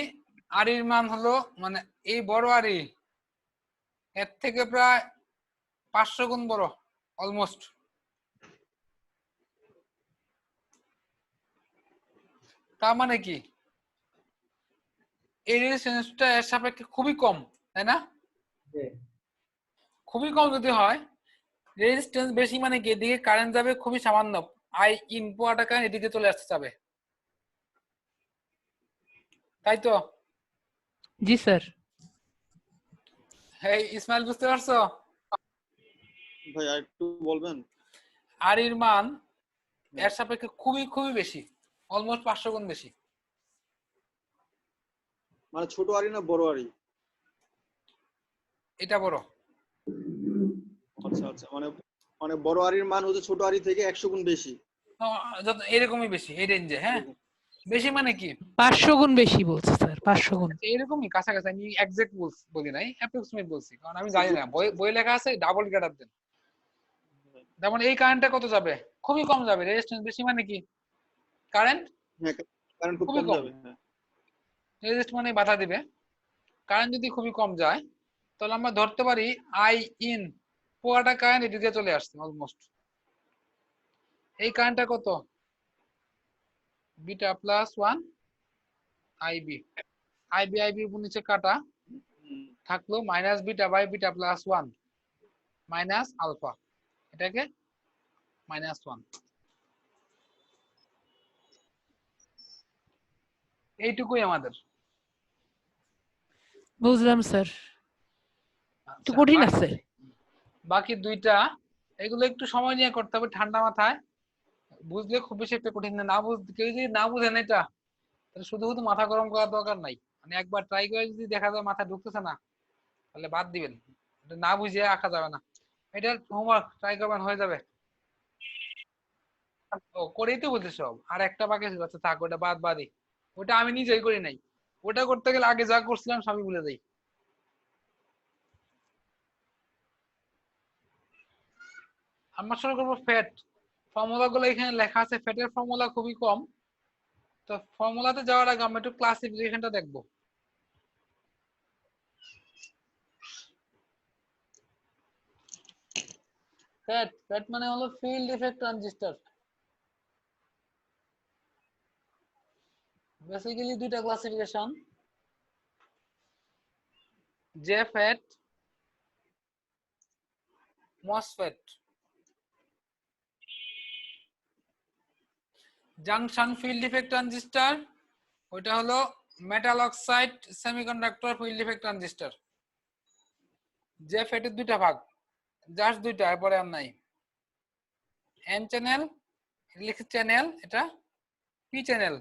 আর এর মান হলো, মানে এই বড় আরি এর থেকে প্রায় 500 গুণ বড়, অলমোস্ট। তার মানে কি? এই রেজিস্ট্যান্সটা এর সাপেক্ষে খুবই কম, তাই না? হ্যাঁ খুবই কম যদি হয়, রেজিস্ট্যান্স বেশি মানে কি এদিকে কারেন্ট যাবে খুবই সামান্য, আই ইন পুয়াটা কারেন্ট এদিকে চলে আসতে যাবে, তাই তো? জি স্যার। এই ইসমাইল বুঝতে পারছো? ভাই আর একটু বলবেন? আর এর মান এর সাপেক্ষে খুবই খুবই বেশি, অলমোস্ট 500 গুণ বেশি। মানে ছোট আরি না বড় আরি? এটা বড়। আচ্ছা আচ্ছা, মানে মানে বড় আরির মান হচ্ছে ছোট আরি থেকে 100 গুণ বেশি। যত এরকমই বেশি এই রেঞ্জে, হ্যাঁ। বেশি মানে কি 500 গুণ বেশি বলছে স্যার, 500 গুণ। এরকমই কাছাকাছি, আমি এক্সাক্ট বলি নাই, অ্যাপ্রক্সিমেট বলছি, কারণ আমি জানি না, বই লেখা আছে ডাবল গ্রেটার দেন। যেমন এই কারেন্টটা কত যাবে? খুবই কম যাবে। রেজিস্ট্যান্স বেশি মানে কি কারেন্ট হ্যাঁ, কারেন্ট খুব খুবই কম কম। যাবে। হ্যাঁ রেজিস্ট মানে বাধা দিবে। কারেন্ট যদি খুবই কম যায় তাহলে আমরা ধরতে পারি আই ইন পুরোটা কারেন্ট এদিকে চলে আসছে অলমোস্ট। এই কারেন্টটা কত? Beta plus 1 IB. আইবি উপর নিচে কাটা থাকলো minus beta by beta plus 1 minus alpha, এটাকে মাইনাস 1। এইটুকুই আমাদের। বুঝলাম স্যার, একটু আচ্ছা, কঠিন আছে। বাকি দুইটা এগুলো একটু সময় নিয়ে করতে হবে ঠান্ডা মাথায়, বুঝলে খুব বেশি একটা কঠিন না। কেউ যদি না বুঝেন এটা, তাহলে শুধু শুধু মাথা গরম করার দরকার নাই। মানে একবার ট্রাই করে যদি দেখা যায় মাথা ঢুকতেছে না, তাহলে বাদ দিবেন, এটা না বুঝিয়ে আঁকা যাবে না। এটার হোমওয়ার্ক ট্রাই করবেন, হয়ে যাবে। ও করেই তো বলতে সব, আর একটা বাকি ছিল, আচ্ছা থাক ওটা বাদই। ওটা আমি নিজেই করি নাই, ওটা করতে গেলে আগে যা করছিলাম সবই ভুলে যাই। আমরা শুরু করবো ফ্যাট। ফর্মুলা গুলো এখানে লেখা আছে, ফ্যাটের ফর্মুলা খুবই কম। তো ফর্মুলাতে যাওয়ার আগে আমরা একটু ক্লাসিফিকেশনটা দেখবো। ফ্যাট মানে হলো ফিল্ড ইফেক্ট ট্রানজিস্টর। বেসিক্যালি দুইটা classification, J fat, MOSFET. Junction field effect transistor, ওইটা হলো metal oxide semiconductor field effect transistor. J ফ্যাটের দুইটা ভাগ, জাস্ট দুইটা, এরপরে আর নাই। এন চ্যানেল, লিখে চ্যানেল, এটা পি চ্যানেল।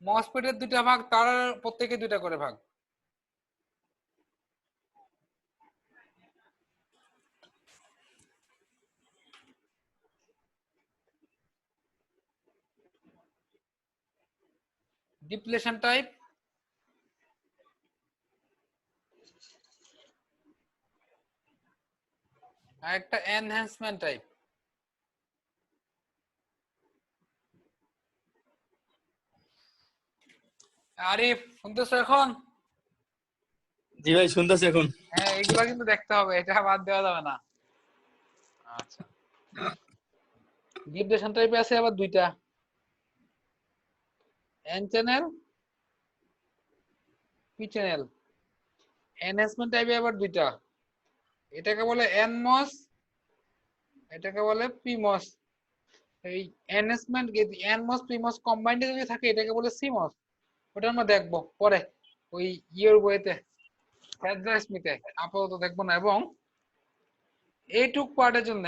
মসফেটের দুইটা ভাগ, তার প্রত্যেকে দুইটা করে ভাগ। ডিপ্লেশন টাইপ, আর একটা এনহ্যান্সমেন্ট টাইপ। আরিফ শুনতেছো এখন? জি ভাই শুনতেছি এখন। হ্যাঁ, এগুলা কিন্তু দেখতে হবে, এটা বাদ দেওয়া যাবে না। আচ্ছা, ডিপ্লেশন টাইপে আছে আবার দুইটা, N channel, P channel. Enhancement টাইপে আবার দুইটা, এটাকে বলে এন মস, এটাকে বলে পি মস। এই এনহ্যান্সমেন্ট এন মস পি মস কম্বাইন্ড যদি থাকে এটাকে বলে সি মস। ওটা আমরা দেখবো পরে ওই ইয়ের বইতে, ফ্যাডরা স্মিথে, আপাতত দেখবো না। এবং এইটুক পার্টের জন্য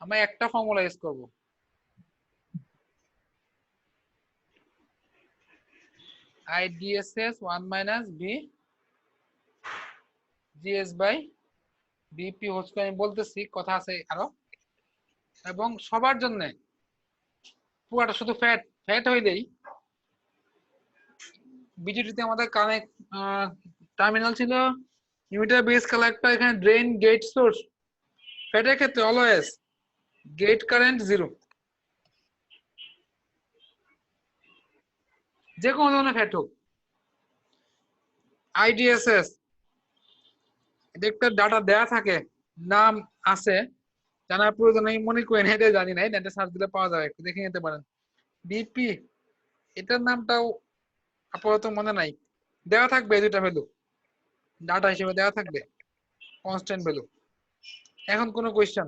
আমরা একটা ফর্মুলা ইউজ করব, IDSS 1 minus V GS by BP whole square. আমি বলতেছি, কথা আছে আরো। এবং সবার জন্য পুরাটা শুধু ফ্যাট হইলেই, বিজেটিতে আমাদের কানেক্ট টার্মিনাল ছিল, ইমিটার বেস কালেক্টর, এখানে ড্রেন গেট সোর্স। ফ্যাটের ক্ষেত্রে অলওয়েজ গেট কারেন্ট 0, যে কোনো ধরনের ফ্যাট হোক। IDSS একটা ডাটা দেয়া থাকে, নাম আছে, জানার প্রয়োজন নেই মনে করেন, এটা জানি না, নেটে সার্চ দিলে পাওয়া যাবে, একটু দেখে নিতে পারেন। বিপি এটার নামটাও আপাতত মনে নাই, দেওয়া থাকবে এই দুটা ভ্যালু, ডাটা হিসেবে দেওয়া থাকবে, কনস্ট্যান্ট ভ্যালু। এখন কোনো কোয়েশ্চেন?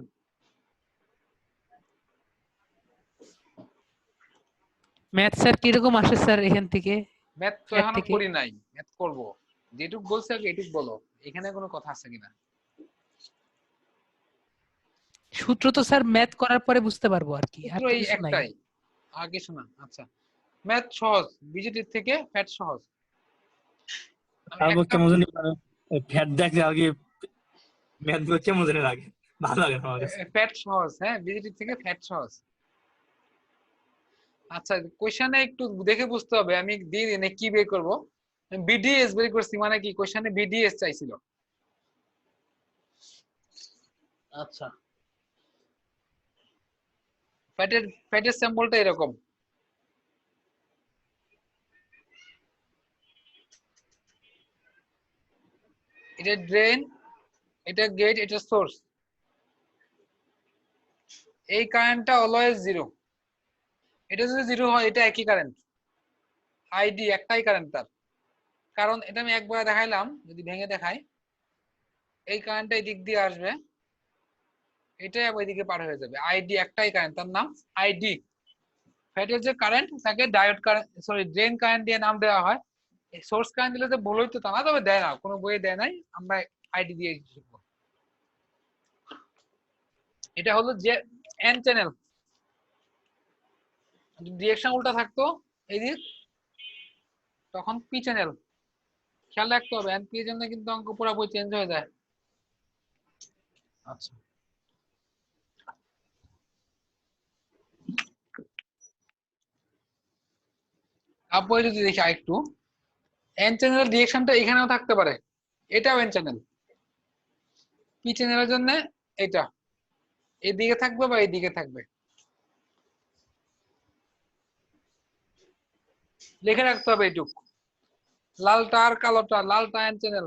ম্যাথ স্যার কিরকম আসে স্যার এখান থেকে? ম্যাথ তো Flat এখনো থেকে? করি নাই, ম্যাথ করব। যেটুক বলছে আগে এটুক বলো, এখানে কোনো কথা আছে কিনা? সূত্র তো স্যার ম্যাথ করার পরে বুঝতে পারবো আর কি, আর সূত্র তো এই কিছু নাই। একটাই, আর কিছু না। আচ্ছা, ম্যাথ সহজ, বিজেটির থেকে ফ্যাট সহজ। আমি তারপর একটা কেমন জানি ফ্যাট দেখলে আগে ম্যাথ গুলো কেমন জানি লাগে, ভালো লাগে না আমার কাছে। ফ্যাট সহজ, হ্যাঁ বিজেটির থেকে ফ্যাট সহজ। আচ্ছা, কোশ্চেনে একটু দেখে বুঝতে হবে, আমি দিয়ে দিই কি বের করব। বিডিএস বের করছি, মানে কি কোশ্চেনে বিডিএস চাইছিল। আচ্ছা, ফ্যাটের সিম্বলটা এরকম, এটা ড্রেন, এটা গেট, এটা সোর্স। এই কারেন্টটা অলওয়েজ জিরো, এটা যদি জিরো হয় এটা একই কারেন্ট, আইডি একটাই কারেন্ট তার। কারণ এটা আমি একবার দেখাইলাম, যদি ভেঙে দেখাই, এই কারেন্টটা এই দিক দিয়ে আসবে, এটাই আবার এদিকে পার হয়ে যাবে, আইডি একটাই কারেন্ট, তার নাম আইডি। ফ্যাটের যে কারেন্ট তাকে diode current, sorry drain current দিয়ে নাম দেওয়া হয়। সোর্স কারেন্ট দিলে যে বলোই তো তা না, তবে দেয় না, কোনো বইয়ে দেয় নাই, আমরা আইডি দিয়ে শিখবো। এটা হলো যে এন চ্যানেল, ডিরেকশন উল্টা থাকতো এই দিক, তখন পি চ্যানেল। খেয়াল রাখতে হবে, এন পি এর জন্য কিন্তু অঙ্ক পুরোপুরি চেঞ্জ হয়ে যায়। আচ্ছা, তারপরে যদি দেখি আরেকটু, এন চ্যানেলের ডিরেকশনটা এখানেও থাকতে পারে, এটাও এন চ্যানেল। পি চ্যানেলের জন্য এটা এদিকে থাকবে বা এইদিকে থাকবে, লিখে রাখতে হবে এইটুক। লালটা আর কালোটা, লালটা এন চ্যানেল।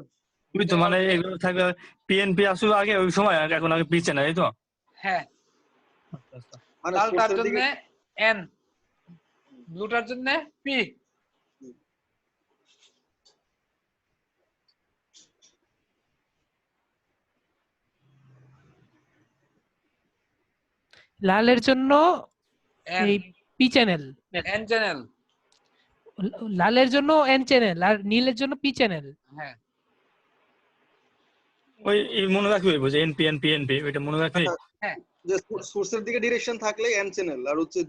ওই তো মানে এগুলো থাকবে, পিএনপি আসলে আগে ওই সময়, এখন আগে পিছে না, এই তো। হ্যাঁ, আচ্ছা আচ্ছা। মানে লালটার সোর্সের জন্য দিকে এন, ব্লুটার জন্য পি। লালের জন্য এন, এই পি চ্যানেল, এন চ্যানেল। লালের জন্য এন চ্যানেল আর নীলের জন্য পি চ্যানেল। হ্যাঁ, ওই এই মনে রাখবে, বুঝে এনপি এনপি এনপি, ওইটা মনে রাখবে। হ্যাঁ, যে সোর্সের দিকে ডিরেকশন থাকলে এন চ্যানেল, আর হচ্ছে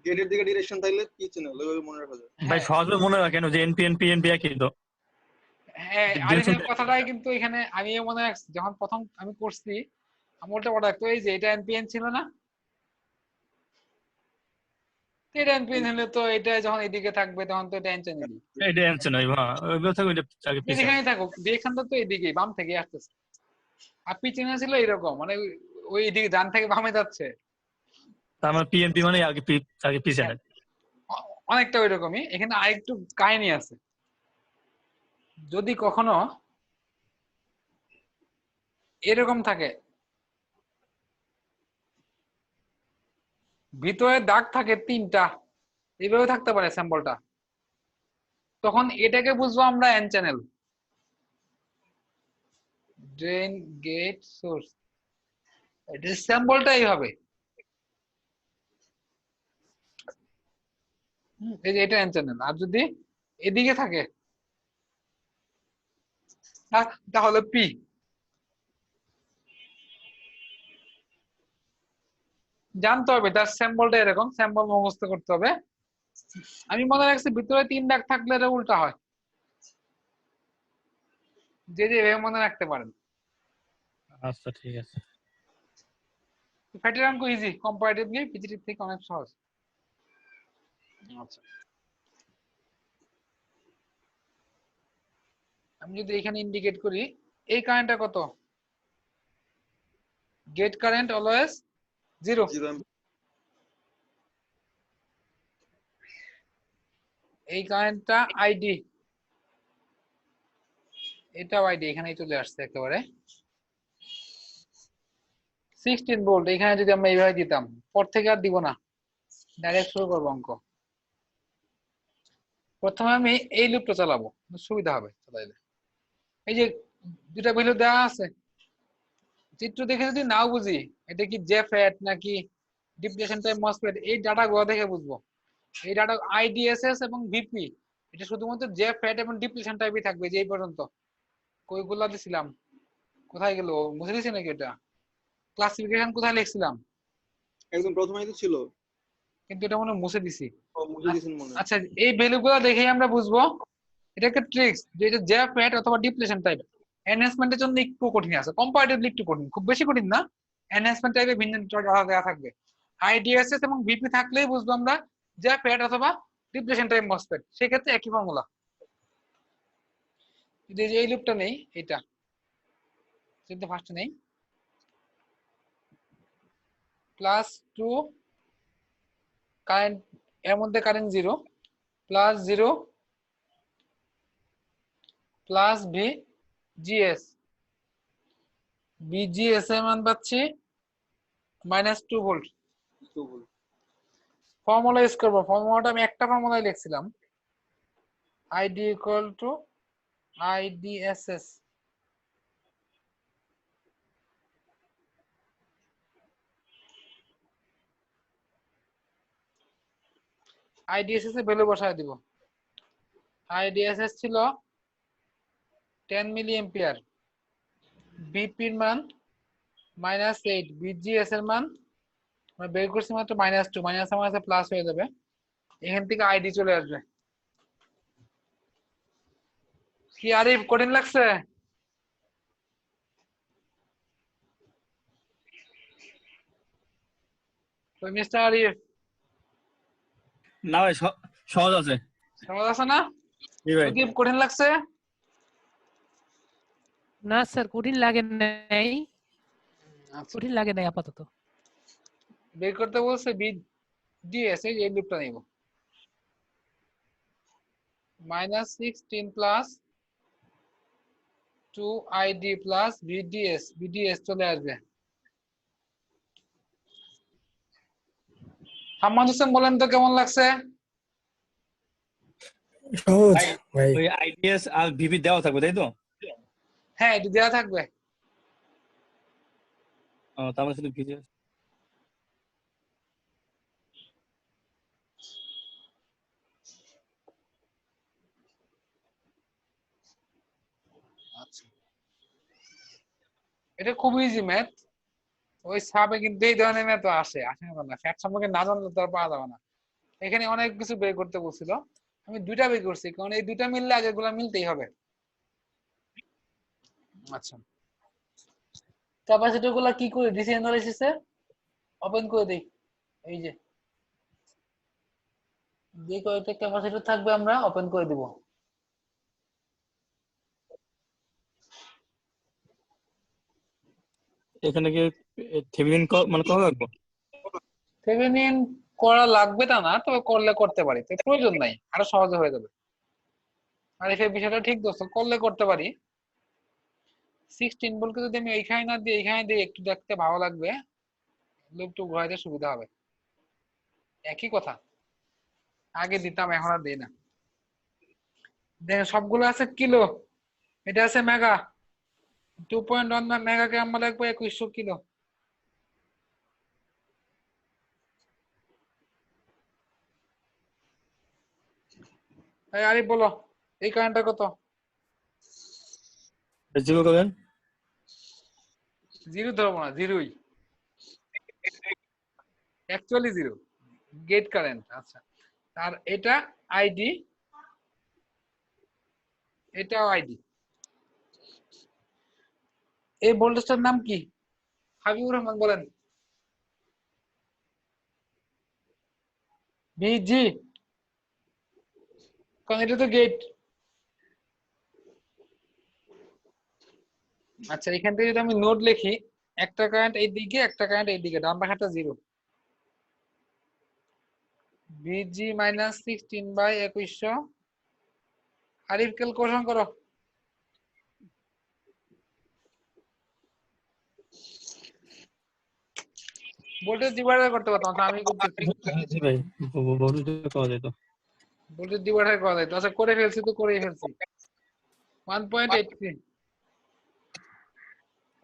গেটের দিকে ডিরেকশন থাকলে পি চ্যানেল, ওইভাবে মনে রাখা যায়। ভাই হ্যাঁ, সহজে মনে রাখেন যে এনপি এনপি এনপি একই তো। হ্যাঁ, ডিরেকশন আরিফের কথাটাই কিন্তু এখানে আমিও মনে রাখছি, যখন প্রথম আমি করছি আমার ওটা মনে রাখতো, এই যে এটা এনপিএন ছিল না, তো এটা এনপিএন হলে তো এটা যখন এদিকে থাকবে তখন তো এটা এন চ্যানেলই, এটা অ্যান্সার নাই, হ্যাঁ ওইগুলো থাকবে, ওইটা আগে পিছে। যেখানেই থাকুক ডিরেকশনটা তো এদিকে বাম থেকে আসতেছে। আর পি চ্যানেল ছিল এরকম, মানে ওই এদিকে ডান থেকে বামে যাচ্ছে। তার মানে পিএনপি মানে আগে পিছে হ্যাঁ, না। অনেকটা ওই রকমই। এখানে আরেকটু কাহিনী আছে, যদি কখনো এরকম থাকে, ভিতরে দাগ থাকে তিনটা, এইভাবে থাকতে পারে স্যাম্পলটা, তখন এটাকে বুঝবো আমরা N channel, drain gate source, এটার স্যাম্পলটা এইভাবে। এই যে এটা এন চ্যানেল, আর যদি এদিকে থাকে তাহলে পি। জানতে হবে তার স্যাম্পলটা এরকম, স্যাম্পল মুখস্থ করতে হবে। আমি মনে রাখছি ভিতরে তিন দাগ থাকলে এটা উল্টা হয়, যে এভাবে মনে রাখতে পারেন। আচ্ছা ঠিক আছে। ফ্যাটের অঙ্ক ইজি, কম্পারেটিভলি পিজিটিভ থেকে অনেক সহজ। আচ্ছা, আমি যদি এখানে ইন্ডিকেট করি, এই কারেন্টটা কত, গেট কারেন্ট অলওয়েজ জিরো, 0 এই কারেন্টটা আইডি, এটাও আইডি, এখানেই চলে আসছে একেবারে 16 ভোল্ট। এখানে যদি আমরা এইভাবে দিতাম, পর থেকে আর দিব না, ডাইরেক্ট শুরু করবো অঙ্ক। প্রথমে আমি এই লুপটা চালাবো, সুবিধা হবে চালাইলে। এই যে দুটা ভ্যালু দেওয়া আছে, চিত্র দেখে যদি নাও বুঝি এটা কি জে ফ্যাট নাকি ডিপ্লেশন টাইপ মসফেট, এই ডাটা গুলো দেখে বুঝবো। এই ডাটা আইডিএসএস এবং ভিপি এটা শুধুমাত্র জে ফ্যাট এবং ডিপ্লেশন টাইপই থাকবে। যে এই পর্যন্ত কইগুলা দিছিলাম, কোথায় গেল, মুছে দিছি নাকি? এটা ক্লাসিফিকেশন কোথায় লিখছিলাম? একদম প্রথমেই তো ছিল। কিন্তু এটা মনে হয় মুছে দিছি। মুছে দিয়েছেন মনে হয়। আচ্ছা, এই ভ্যালুগুলো দেখেই আমরা বুঝবো এটা একটা ট্রিক্স যে এটা জে ফ্যাট অথবা ডিপ্লেশন টাইপ। এনহ্যান্সমেন্টের জন্য একটু কঠিন আছে, কম্পারেটিভলি একটু কঠিন, খুব বেশি কঠিন না। এনহ্যান্সমেন্ট টাইপে ভিন্ন ডাটা দেওয়া থাকবে। আইডিএসএস এবং ভিপি থাকলেই বুঝবো আমরা জে ফ্যাট অথবা ডিপ্লেশন টাইপ মসফেট, সেক্ষেত্রে একই ফর্মুলা। যদি এই লুপটা নেই, এটা যদি ফার্স্টে নেই +2 কারেন্ট, এর মধ্যে কারেন্ট 0 +0 প্লাস ভিজিএস, ভিজিএস এর মান পাচ্ছি -2 ভোল্ট। ফর্মুলা ইউজ করবো, ফর্মুলাটা আমি একটা ফর্মুলায় লিখছিলাম, ID equal to IDSS. IDSS এর ভ্যালু বসায় দিব। আইডিএসএস ছিল 10 মিলি এম্পিয়ার, ভিপির মান -8, ভিজিএস এর মান আমরা বের করছি মাত্র -2, মাইনাস মাইনাসে প্লাস হয়ে যাবে, এখান থেকে আইডি চলে আসবে। কি আরিফ কঠিন লাগছে? তো মিস্টার আরিফ না ভাই, সহজ আছে। সহজ আছে না? জি ভাই। কি কঠিন লাগছে? না স্যার, কঠিন লাগে নাই, আচ্ছা, কঠিন লাগে নাই আপাতত। বের করতে বলছে ভিডিএস, এই লুপটা নিব, -16 plus 2 ID plus VDS, VDS চলে আসবে। হাম্মাদ হোসেন বলেন তো কেমন লাগছে? সহজ ভাই। ওই আইডিএস আর ভিভি দেওয়া থাকবে তাই তো? হ্যাঁ, এটা দেওয়া থাকবে। তার মানে শুধু ভিজিএস। আচ্ছা, এটা খুব ইজি ম্যাথ। ওই সাবে কিন্তু এই ধরনের ম্যাথ আসে না, ফ্যাট সম্পর্কে না জানলে তো আর পাওয়া যাবে না। এখানে অনেক কিছু বের করতে বলছিল, আমি দুইটা বের করছি, কারণ এই দুইটা মিললে আগেরগুলো মিলতেই হবে। আচ্ছা, ক্যাপাসিটর গুলা কি করে ডিসি অ্যানালাইসিসে ওপেন করে দেই। এই যে যে কয়টা ক্যাপাসিটর থাকবে আমরা ওপেন করে দিব। এখানে কি থেভেনিন মানে করা লাগবে? থেভেনিন করা লাগবে তা না, তবে করলে করতে পারি, তো প্রয়োজন নাই, আরো সহজে হয়ে যাবে। আর এই বিষয়টা ঠিক দোস্ত, করলে করতে পারি। 16 ভোল্টকে যদি আমি এইখানে না দিই এইখানে দিই, একটু দেখতে ভালো লাগবে, লুপটু ঘোরাইতে সুবিধা হবে। একই কথা, আগে দিতাম এখন আর দিই না। দেখেন সবগুলো আছে কিলো, এটা আছে মেগা, 2.1 মেগাকে আমরা লিখবো 2100 কিলো। এই আরিফ বলো, এই কারেন্টটা কত? জিরো করবেন। জিরো ধরবো না, জিরোই, অ্যাকচুয়ালি জিরো, গেট কারেন্ট। আচ্ছা, আর এটা আইডি, এটাও আইডি। এই ভোল্টেজটার নাম কি? হাবিবুর রহমান বলেন। ভিজি, কারণ এটা তো গেট। আচ্ছা, এখান থেকে যদি আমি নোড লিখি, একটা কারেন্ট এইদিকে একটা কারেন্ট এইদিকে, ডান পাশেরটা জিরো, ভিজি -16/2100। আরিফ ক্যালকুলেশন করো। ভোল্টেজ ডিভাইডার করতে পারতাম, আমি করতেছি। জি ভাই, ভোল্টেজ করা যায় তো। ভোল্টেজ ডিভাইডার করা যায় তো। আচ্ছা করে ফেলছি তো, করেই ফেলছি। 1.83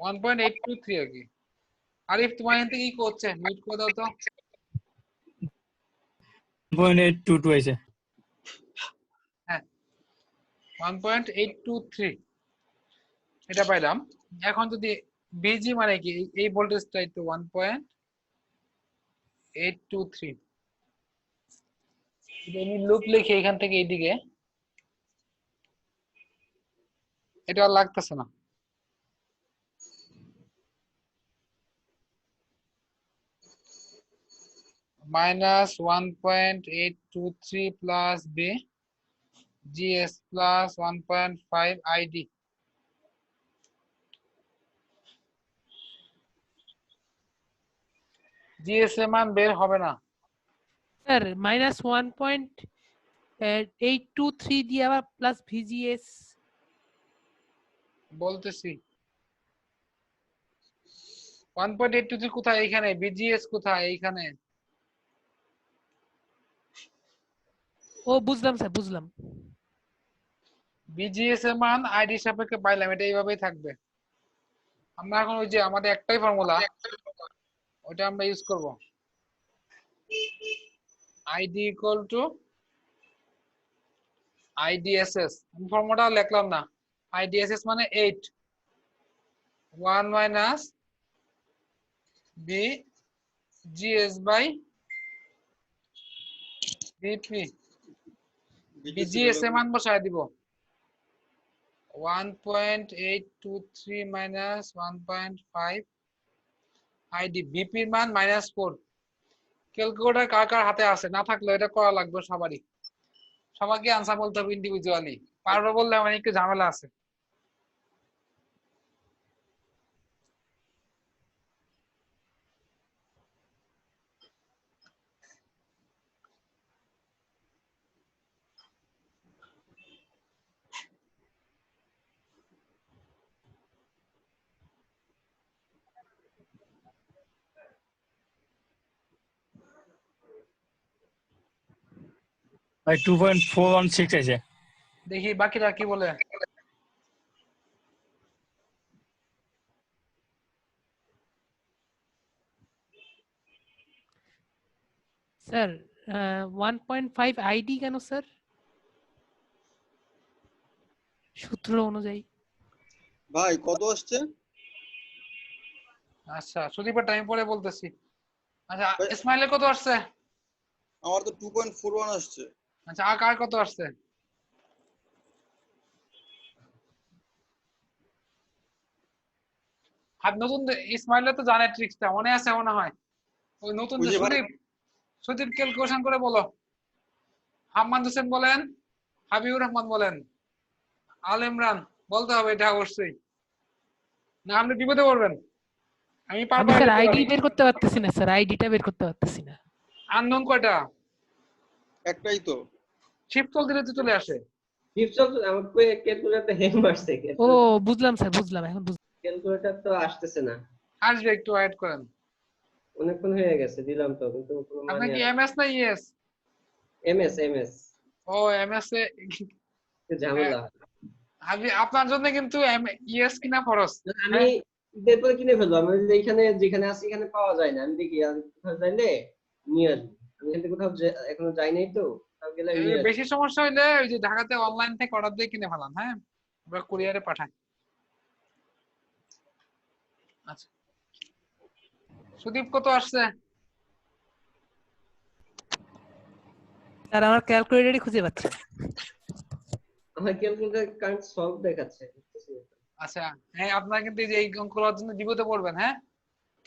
1.823 আর কি। আরিফ তোমার এখান থেকে কি করছে? মিউট করে দাও তো। 1.822 হয়েছে। হ্যাঁ 1.823 এটা পাইলাম। এখন যদি বিজি মানে কি, এই ভোল্টেজটাই তো 1.823। যদি আমি লুপ লিখি এখান থেকে এইদিকে, এটা আর লাগতেছে না। minus 1.823 plus B GS plus 1.5 ID। GS এর মান বের হবে না। স্যার -1.823 দিয়ে আবার প্লাস ভিজিএস বলতেছি 1.823 কোথায়? এইখানে। BGS কোথায়? এইখানে। ও বুঝলাম স্যার, বুঝলাম। BGS এর মান ID সাপেক্ষে পাইলাম, এটা এইভাবেই থাকবে। আমরা এখন ওই যে আমাদের একটাই ফর্মুলা, ওটা আমরা ইউজ করব। ID equal to IDSS। আমি ফর্মুলাটা লিখলাম না। IDSS মানে 8 1 minus B GS by BP। BGS এর মান বসায় দিব 1.823 minus 1.5 ID। BP এর মান -4। ক্যালকুলেটর কার কার হাতে আছে? না থাকলে এটা করা লাগবে সবারই। সবাইকে আনসার বলতে হবে ইন্ডিভিজুয়ালি। পারবো বললে আমার একটু ঝামেলা আছে। ভাই 2.416 আছে। দেখি বাকিরা কি বলে। স্যার 1.5 আইডি কেন স্যার? সূত্র অনুযায়ী। ভাই কত আসছে? আচ্ছা সুদীপের টাইম পরে বলতেছি। আচ্ছা ভাই, ইসমাইলের কত আসছে? আমার তো 2.41 আসছে। আচ্ছা আর কার কত আসছে? আর নতুন ইসমাইলের তো জানে ট্রিক্সটা, মনে আছে মনে হয়। ওই নতুন ওই যে যে ভাই, সুদীপ, সুদীপ ক্যালকুলেশন করে বলো। হাম্মাদ হোসেন বলেন, হাবিবুর রহমান বলেন, আল ইমরান বলতে হবে এটা অবশ্যই, না আপনি বিপদে পড়বেন। আমি আমি পারবো স্যার যেতে আইডি পারি। বের করতে পারতেছি না স্যার, আইডিটা বের করতে পারতেছি না। আননোন কয়টা? একটাই তো। শিফট কল দিলে তো চলে আসে। টিপসব আমাকে ক্যালকুলেটর হ্যাং মারছে। ও বুঝলাম স্যার, বুঝলাম, এখন বুঝলাম। ক্যালকুলেটর তো আসতেছে না, আসবে, একটু ওয়েট করেন। অনেকক্ষণ হয়ে গেছে দিলাম তো, কিন্তু কোনো আপনি মানে কি এমএস না ইএস? এমএস ও এমএস এ ঝামেলা। আমি আপনার জন্য কিন্তু ইএস কিনা খরচ। আমি এরপরে কিনে ফেলবো। আমি এইখানে যেখানে আছি এখানে পাওয়া যায় না। আমি দেখি আমি কোথাও যাইলে নিয়ে আসবো। আমি এখান থেকে কোথাও এখনো যাই নাই তো, তাও গেলে আমি নিয়ে আসবো। বেশি সমস্যা হইলে ওই যে ঢাকাতে অনলাইন থেকে অর্ডার দিয়ে কিনে ফেলান। হ্যাঁ আমরা কুরিয়ারে পাঠাই। আচ্ছা সুদীপ কত আসছে? স্যার আমার ক্যালকুলেটরই খুঁজে পাচ্ছি না। আমার ক্যালকুলেটর কারেন্ট সলভ দেখাচ্ছে। আচ্ছা হ্যাঁ আপনার কিন্তু এই যে এই অঙ্ক করার জন্য বিপদে পড়বেন। হ্যাঁ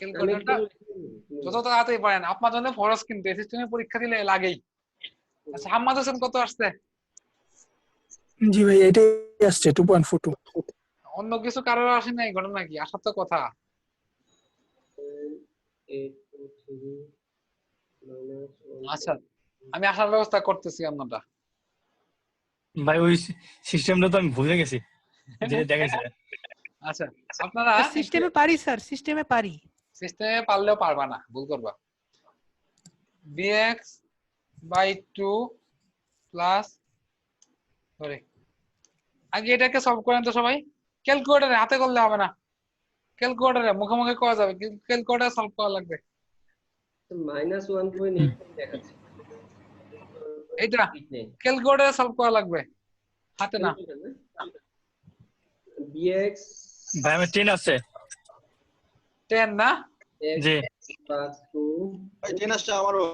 আমি ক্যালকুলেটরটা যত তাড়াতাড়ি পারেন, আপনার জন্য খরচ কিন্তু এই সিস্টেমে পরীক্ষা দিলে লাগেই। আচ্ছা হাম্মাদ হোসেন কত আসছে? জি ভাই, এটাই আসছে 2.42। অন্য কিছু কারোর আসে নাই? ঘটনা কি আসার তো কথা। 823 আচ্ছা আমি আসার ব্যবস্থা করতেছি অন্যটা। ভাই ওই সিস্টেমটা তো আমি ভুলে গেছি, যেটা দেখাইছে। আচ্ছা আপনারা সিস্টেমে পারি স্যার, সিস্টেমে পারি। সিস্টেমে পারলেও পারবা না, ভুল করবা। bx by 2 প্লাস সরি আগে এটাকে সলভ করেন তো সবাই, ক্যালকুলেটরে, হাতে করলে হবে না, ক্যালকুলেটরে মুখে মুখে করা যাবে কিন্তু ক্যালকুলেটরে সলভ করা লাগবে। -1.8 দেখাচ্ছে। এইটা 8.9 ক্যালকুলেটরে সলভ করা লাগবে, হাতে না। bx ভাই আমার 10 আছে 10 না, জি plus 2 ভাই 10 আসছে আমারও।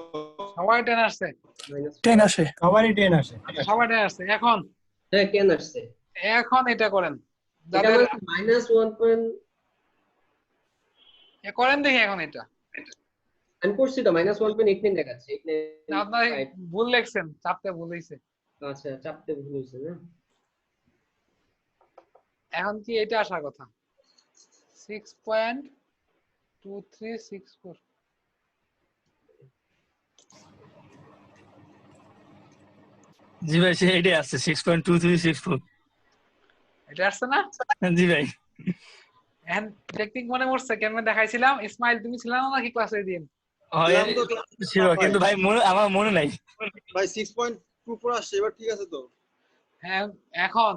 সবাই 10 আসছে, minus 10 আসে। সবারই 10 আসে। সবাই 10 আসছে। এখন হ্যাঁ কেন আসছে? এখন এটা করেন, এটা যাদের মানে -1. করেন দেখি এখন এটা। আমি করছি তো -1.89 দেখাচ্ছে। না, আপনার ভুল লিখছেন, চাপতে ভুল হয়েছে। আচ্ছা চাপতে ভুল হয়েছে না? এখন কি এটা আসার কথা 6.2364। জি ভাই এটাই আছে 6.2364 এটা আসছে না? জি ভাই এখন টেকনিক মনে পড়ছে, কেমনে দেখাইছিলাম? ইসমাইল তুমি ছিল না নাকি ক্লাসে দিন? হয় দিলাম তো class ছিল কিন্তু ভাই আমার মনে নাই। ভাই 6.24 আসছে, এবার ঠিক আছে তো? হ্যাঁ, এখন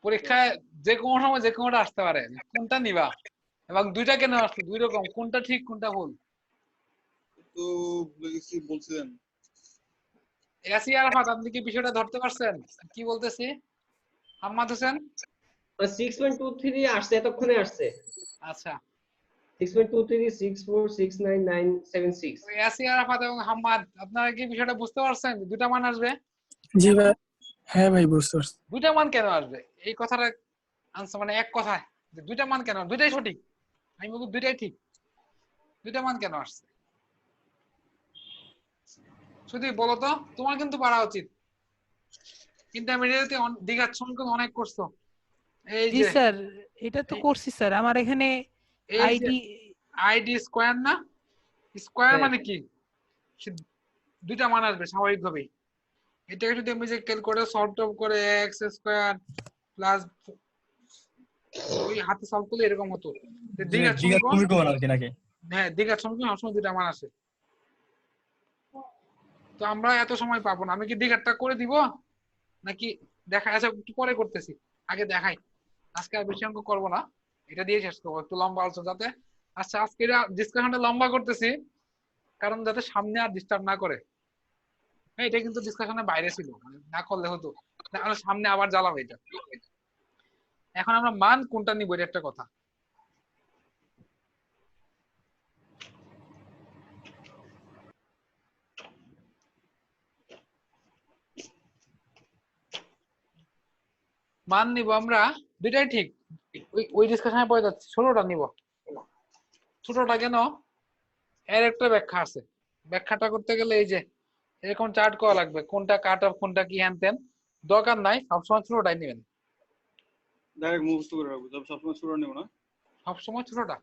পরীক্ষায় যে কোনো সময় যে কোনোটা আসতে পারে, কোনটা নিবা? এবং দুইটা কেন আসছে, দুই রকম, কোনটা ঠিক কোনটা ভুল? তো ভুলে গেছি, বলছিলেন। ইয়াসির আরাফাত, আপনি কি বিষয়টা ধরতে পারছেন কি বলতেছি? হাম্মাদ হোসেন, 6.23 আসছে, এতক্ষণে আসছে। আচ্ছা, 6.23 6469976 তো ইয়াসির আরাফাত এবং হাম্মাদ, আপনারা কি বিষয়টা বুঝতে পারছেন যে দুইটা মান আসবে? জি ভাই, হ্যাঁ ভাই বুঝতে পারছি। দুইটা মান কেন আসবে এই কথাটা আনসার, মানে এক কথায় যে দুইটা মান কেন, দুইটাই সঠিক, আমি বলবো দুইটাই ঠিক, দুইটা মান কেন আসছে? শুধু বলো তো, তোমার কিন্তু পারা উচিত, ইন্টারমিডিয়েটে দ্বিঘাত সমীকরণ অনেক করছো। এই জি যে স্যার, এটা তো এই- করছি স্যার। আমার এখানে এই যে আইডি আইডি স্কয়ার না, স্কয়ার হ্যাঁ। মানে কি? সে দুইটা মান আসবে স্বাভাবিকভাবেই। এটাকে যদি আমি যে ক্যালকুলেটর সলভ টলভ করে এক্স স্কয়ার প্লাস ওই হাতে সলভ করলে এরকম হতো। যে দ্বিঘাত দিঘা সমীকরণ, তুমি কোন আর কি নাকি হ্যাঁ দ্বিঘাত সমীকরণ সবসময় দুইটা মান আসে। তো আমরা এত সময় পাবো না, আমি কি দ্বিঘাতটা করে দিব নাকি দেখা আছে একটু পরে করতেছি, আগে দেখাই। আজকে আর বেশি অঙ্ক করবো না, এটা দিয়ে শেষ করবো, একটু লম্বা আলোচনা যাতে। আচ্ছা, আজকে ডিসকাশনটা লম্বা করতেছি কারণ যাতে সামনে আর ডিস্টার্ব না করে। হ্যাঁ, এটা কিন্তু ডিসকাশনের বাইরে ছিল, মানে না করলে হতো, তাহলে সামনে আবার জ্বালাবে এটা। এখন আমরা মান কোনটা নিব এটা একটা কথা। মান নিব আমরা দুইটাই ঠিক, ওই ডিসকাশনে পড়ে যাচ্ছে, 16টা নিব। ছোটটা কেন, এর একটা ব্যাখ্যা আছে, ব্যাখ্যাটা করতে গেলে এই যে এরকম চার্ট করা লাগবে, কোনটা কাট অফ কোনটা কি হ্যান তেন, দরকার নাই, সবসময় ছোটটাই নেবেন, ডাইরেক্ট মুখস্থ করে রাখবো, তবে সবসময় ছোট নেব না। সবসময় ছোটটা।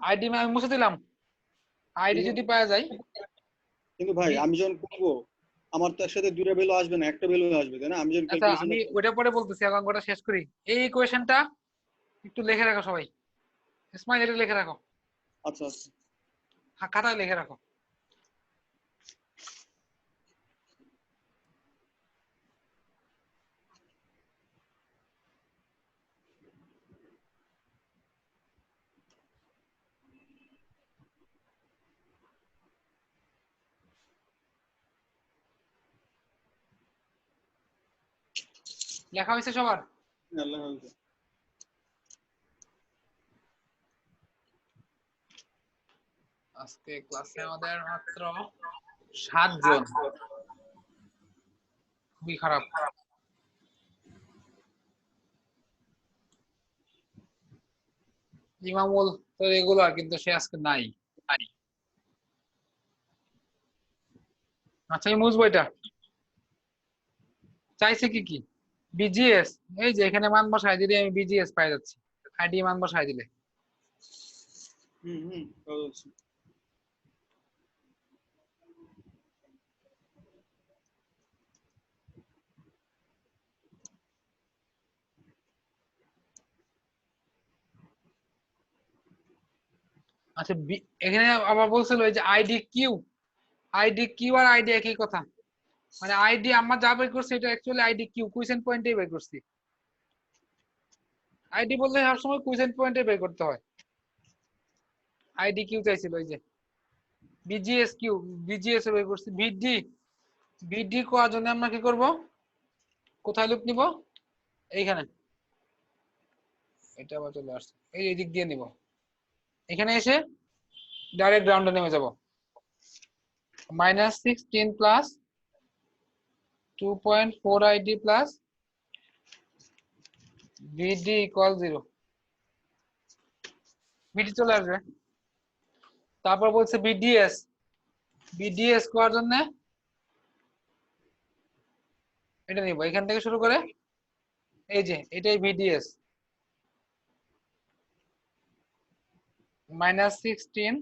আইডি আমি মুছে দিলাম, আইডি যদি পাওয়া যায়। কিন্তু ভাই আমি যখন করবো, আমার তো একসাথে দুইটা ভ্যালু আসবে না, একটা ভ্যালু আসবে, তাই না? আমি যখন আচ্ছা, ক্যালকুলেশন আমি ওইটা পরে বলতেছি, এখন ওটা শেষ করি। এই ইকুয়েশনটা একটু লিখে রাখো সবাই, ইসমাইল এটা লিখে রাখো, আচ্ছা আচ্ছা খাতায় লিখে রাখো। লেখা হয়েছে সবার? আল্লাহ হাফেজ। আজকে ক্লাসে আমাদের মাত্র 7 জন, খুবই খারাপ। ইমামুল তো রেগুলার, কিন্তু সে আজকে নাই। আচ্ছা, আমি বুঝবো এটা চাইছে কি কি, বিজিএস, এই যে এখানে মান বসাই দিলে আমি বিজিএস পাই যাচ্ছি, আইডি মান বসাই দিলে। কথা বলছি। আচ্ছা, এখানে আবার বলছিল এই যে ID Q ID Q R ID একই কথা, মানে আইডি আমরা যা বের করছি এটা অ্যাকচুয়ালি আইডি কিউ কোয়েশ্চেন পয়েন্টে বের করছি। আইডি বলতে সবসময় কোয়েশ্চেন পয়েন্টে বের করতে হয়। আইডি কিউ চাইছিল ওই যে বিজিএস কিউ, বিজিএস এর বের করছি। ভিডি, ভিডি করার জন্য আমরা কি করব, কোথায় লুপ নিব, এইখানে, এটা আবার চলে আসছে, এই দিক দিয়ে নিব, এখানে এসে ডাইরেক্ট গ্রাউন্ডে নেমে যাব। -16 প্লাস 2.4 আইডি প্লাস ভিডি ইকুয়াল 0, ভিডি চলে আসবে। তারপর বলছে বিডিএস, বিডিএস করার জন্য এটা নিব, এখান থেকে শুরু করে এই যে এটাই বিডিএস, -16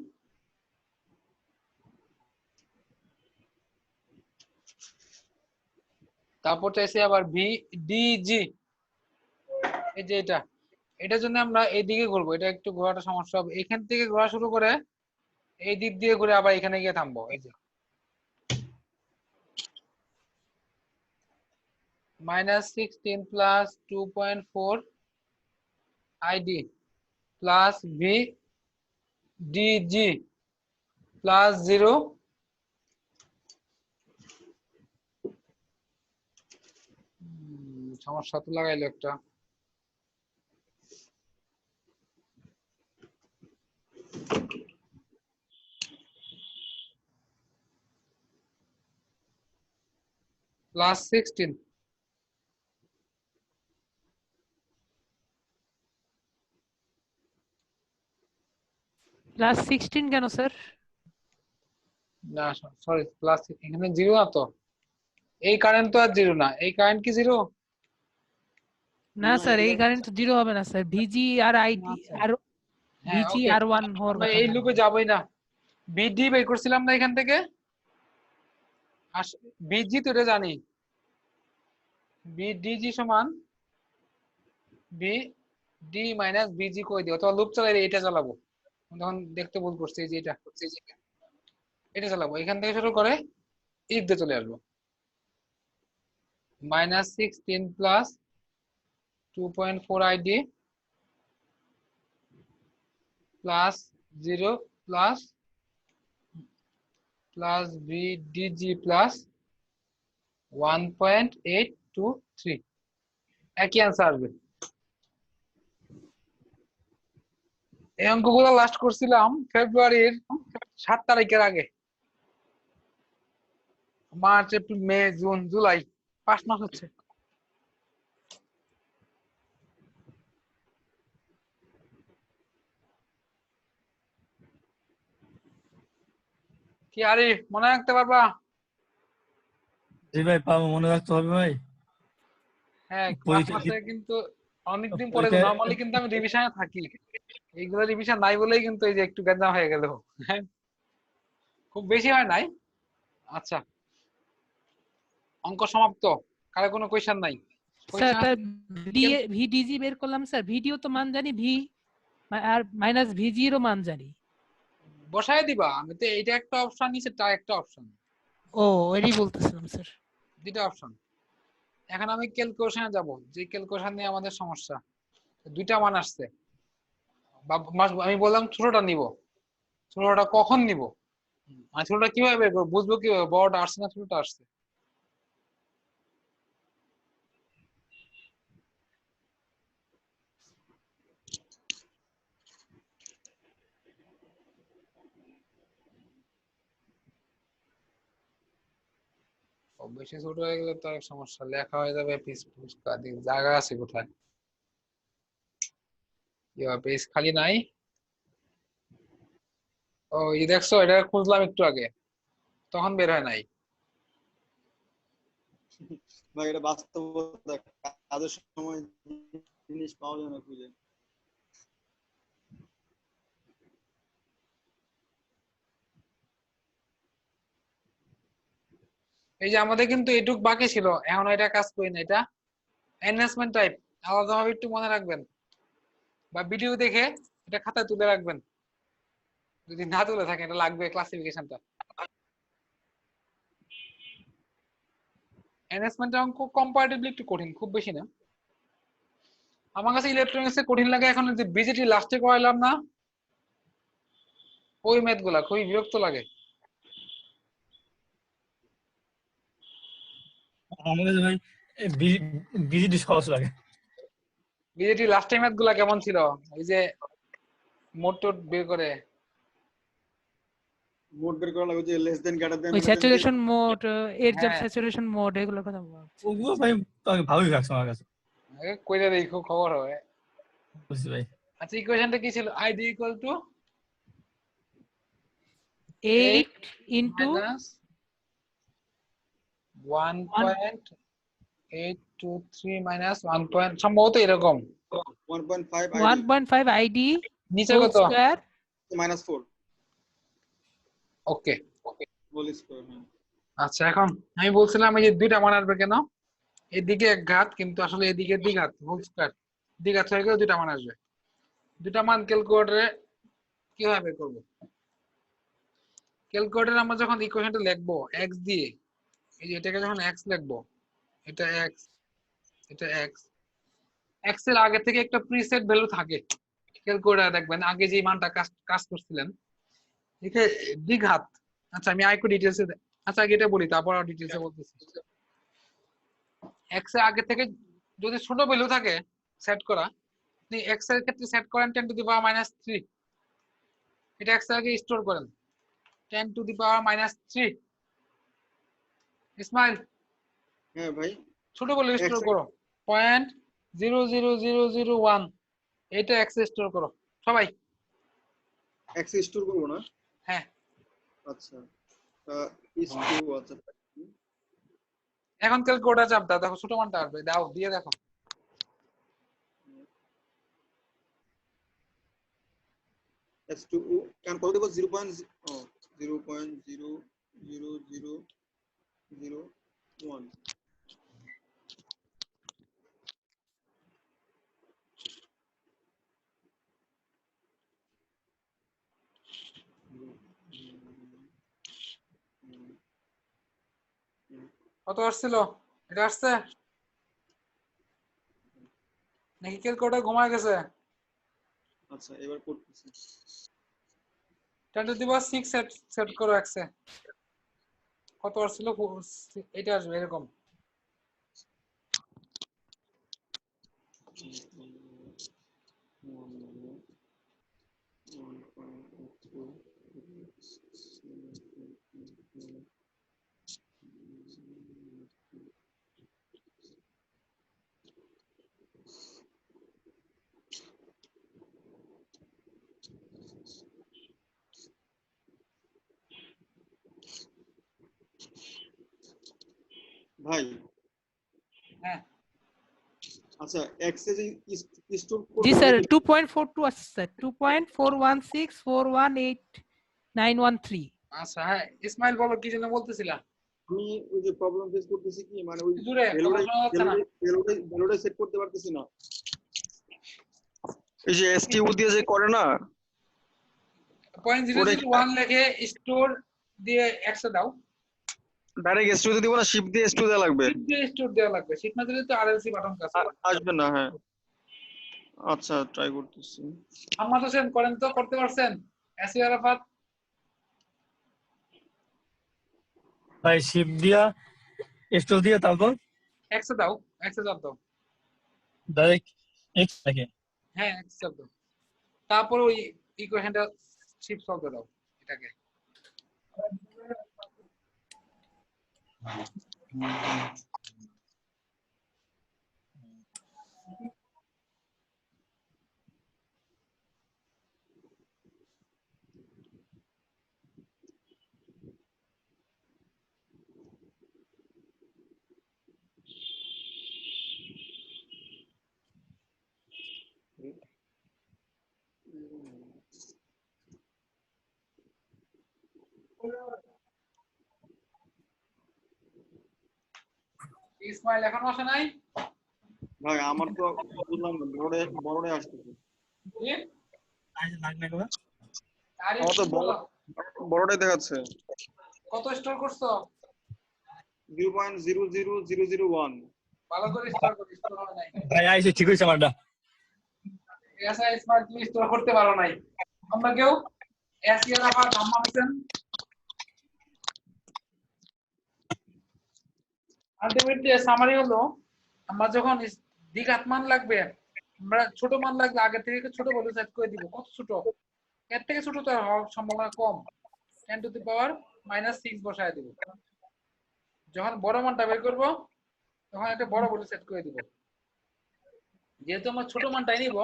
তারপর চাইছি আবার ভিডিজি, এই যে এটা, এটার জন্য আমরা এইদিকে ঘুরবো, এটা একটু ঘোরাটা সমস্যা হবে, এখান থেকে ঘোরা শুরু করে এই দিক দিয়ে ঘুরে আবার এখানে গিয়ে থামবো। এই যে -16 plus 2.4 ID plus VDG plus 0, সমস্যা তো লাগাইলো একটা, +16 +16 কেন স্যার? না সরি প্লাস, এখানে 0 না তো, এই কারেন্ট তো আর 0 না, এই কারেন্ট কি 0? না না, স্যার, এই এটা কারেন্ট তো 0 হবে না স্যার, ভিজি আর আইডি আচ্ছা। আর হ্যাঁ ভিজি ওকে, আর 1 হওয়ার আমরা কথা এই না। লুপে যাবই না। ভিডি বের করছিলাম না এখান থেকে, ভিজি তো এটা জানি, ভিডিজি সমান ভিডি মাইনাস ভিজি কই দিই, অথবা লুপ চালাইলে এটা চালাবো, তখন দেখতে ভুল করছি, এই যে এটা চালাবো, এখান থেকে শুরু করে এই দিকে চলে আসবো, -16 plus 2.4 ID plus 0 plus plus VDG plus 1.823, একই অ্যান্সার আসবে। এই অঙ্কগুলো লাস্ট করছিলাম ফেব্রুয়ারির 7 তারিখের আগে, March April May June July 5 মাস হচ্ছে। কি আরিফ মনে রাখতে পারবা? জি ভাই, পাবো, মনে রাখতে হবে ভাই। হ্যাঁ ক্লাস পরীক্ষা ক্লাসে কিন্তু অনেকদিন পরে, পরীক্ষা নরমালি কিন্তু আমি রিভিশনে থাকি, এইগুলো রিভিশন নাই বলেই কিন্তু এই যে একটু গ্যাঞ্জাম হয়ে গেল, হ্যাঁ খুব বেশি হয় নাই। আচ্ছা অঙ্ক সমাপ্ত, কারো কোনো কোয়েশ্চেন নাই? স্যার কোয়েশ্চেন তার ভিডিজি বের করলাম স্যার, ভিডিও তো মান জানি, ভি আর মাইনাস ভিজি এরও মান জানি। বসায় দিবা, আমি তো এইটা একটা অপশন নিচে, তার একটা অপশন, ও এটাই বলতেছিলাম স্যার। দুইটা অপশন। এখন আমি ক্যালকুলেশনে যাব, যে ক্যালকুলেশন নিয়ে আমাদের সমস্যা, দুইটা মান আসছে, আমি বললাম ছোটটা নিব, ছোটটা কখন নিব, আর ছোটটা কিভাবে বের করবো, বুঝবো কিভাবে বড়টা আসছে না ছোটটা আসছে? বেশি ছোট হয়ে গেলে তো অনেক সমস্যা, লেখা হয়ে যাবে পিস ফুসকা, জায়গা আছে কোথায়, পেজ খালি নাই। ও এই দেখছো, এটা খুঁজলাম একটু আগে, তখন বের হয় নাই। ভাই এটা বাস্তবতা, কাজের সময় জিনিস পাওয়া যায় না খুঁজে। এই যে আমাদের কিন্তু এটুক বাকি ছিল, এখন এটা কাজ করি না, এটা এনহ্যান্সমেন্ট টাইপ, আলাদাভাবে একটু মনে রাখবেন, বা ভিডিও দেখে এটা খাতায় তুলে রাখবেন, যদি না তুলে থাকেন, এটা লাগবে ক্লাসিফিকেশনটা। এনহ্যান্সমেন্টের অঙ্ক কম্পারেটিভলি একটু কঠিন, খুব বেশি না। আমার কাছে ইলেকট্রনিক্সে কঠিন লাগে এখন যে বিজেটি লাস্টে করাইলাম না, ওই ম্যাথ গুলা খুবই বিরক্ত লাগে। আমার কাছে ভাই বিজিটি সহজ লাগে। বিজেটি লাস্টে ম্যাথ গুলা কেমন ছিল, ওই যে মোট টোট বের করে মোড বের করা লাগে যে লেস দেন গ্রেটার দেন ওই স্যাচুরেশন মোড, এজ অফ হ্যাঁ। স্যাচুরেশন মোড, এগুলোর কথা বলছি। ওগুলো ভাই ভালোই লাগছে আমার কাছে। কইরা দেই, খুব খবর হয়। বুঝছি ভাই। আচ্ছা ইকুয়েশনটা কি ছিল, ID equal two 8 into minus 1.823 minus 1. সম্ভবত এরকম 1.5 1.5 আইডি নিচে হোল কত, স্কয়ার -4 ওকে। Whole square. আচ্ছা এখন আমি বলছিলাম এই যে দুইটা মান আসবে কেন, এদিকে এক ঘাত কিন্তু আসলে এদিকে দ্বিঘাত, হোল স্কয়ার দ্বিঘাত হয়ে গেলে দুইটা মান আসবে। দুইটা মান ক্যালকুলেটরে কিভাবে বের করব, ক্যালকুলেটরে আমরা যখন ইকুয়েশনটা লিখবো x দিয়ে, এই যে এটাকে যখন x লিখবো, এটা x, এটা x, x এর আগে থেকে একটা প্রিসেট ভ্যালু থাকে ক্যালকুলেটরে, দেখবেন আগে যে মানটা কাজ করছিলেন ঠিক আছে দ্বিঘাত। আচ্ছা আমি আরেকটু ডিটেইলসে, আচ্ছা আগে এটা বলি তারপর আর ডিটেইলসে বলতেছি। x এর আগে থেকে যদি ছোট ভ্যালু থাকে সেট করা, আপনি x এর ক্ষেত্রে সেট করেন 10⁻³ এটা x এর আগে স্টোর করেন 10⁻³ ইসমাইল হ্যাঁ ভাই, ছোট ভ্যালু স্টোর করো 0.00001, এটা x এ স্টোর করো সবাই। x স্টোর করব না? হ্যাঁ আচ্ছা স্টোর, আচ্ছা এখন ক্যালকুলেটর চাপ দাও, দেখো ছোট মানটা আসবে, দাও দিয়ে দেখো। x2 can কত দেব 0.00001। কত আসছিল, এটা আসছে নাকি ক্যালকুলেটর ঘুমায় গেছে? আচ্ছা এবার করতেছি। 10⁻6 সেট করো x এ, কত আসছিল, এটা আসবে এরকম। ভাই হ্যাঁ আচ্ছা x এ যে স্টোর জি স্যার 2.42 আসছে স্যার, 2.4164189113। আচ্ছা হ্যাঁ ইসমাইল বলো কি যেন বলতেছিলা। আমি ওই যে প্রবলেম ফেস করতেছি কি, মানে ওই জুড়ে কথা শোনা যাচ্ছে না। ভ্যালুটা সেট করতে পারতেছি না। এই যে এসটিউ দিয়ে যে করে না 0.001 লিখে স্টোর দিয়ে x এ দাও, ডাইরেক্ট এসটিউ দিব না, শিফট দিয়ে এসটিউ দেওয়া লাগবে, শিফট দিয়ে স্টোর দেওয়া লাগবে, শিফট না দিলে তো আরএলসি বাটন কাজ করে আসবে না। হ্যাঁ আচ্ছা ট্রাই করতেছি। আম্মা তো সেন করেন তো, করতে পারছেন এসি আরাফাত? ভাই শিপ দিয়া স্টোর দিয়া তারপর x এ দাও, x এ চাপ দাও, ডাইরেক্ট এক্স থাকে। হ্যাঁ x চাপ দাও, তারপর ওই ইকুয়েশনটা শিফট সলভ দাও এটাকে। ইসমাইল এখনো আসে নাই? ভাই আমার তো বুঝলাম না, বড়রে আসতেছে। কি? লাগ না কবে আরে আমার তো বড়টাই দেখাচ্ছে। কত স্টোর করছো? 0.00001 ভালো করে স্টোর হয় নাই ভাই আইসে ঠিক হয়েছে আমারটা। এসআই স্মার্ট কি স্টোর করতে পারো নাই আমরা কেউ এসিএল আবার গাম্মা মিশন আলটিমেটলি সামারি হলো আমরা যখন দ্বিঘাত মান লাগবে আমরা ছোট মান লাগলে আগে থেকে ছোট ভ্যালু সেট করে দিব কত ছোট এর থেকে ছোট তো হওয়ার সম্ভাবনা কম 10 টু দি পাওয়ার -6 বসায় দিব যখন বড় মানটা বের করব তখন একটা বড় ভ্যালু সেট করে দিব যেহেতু আমরা ছোট মানটাই নিব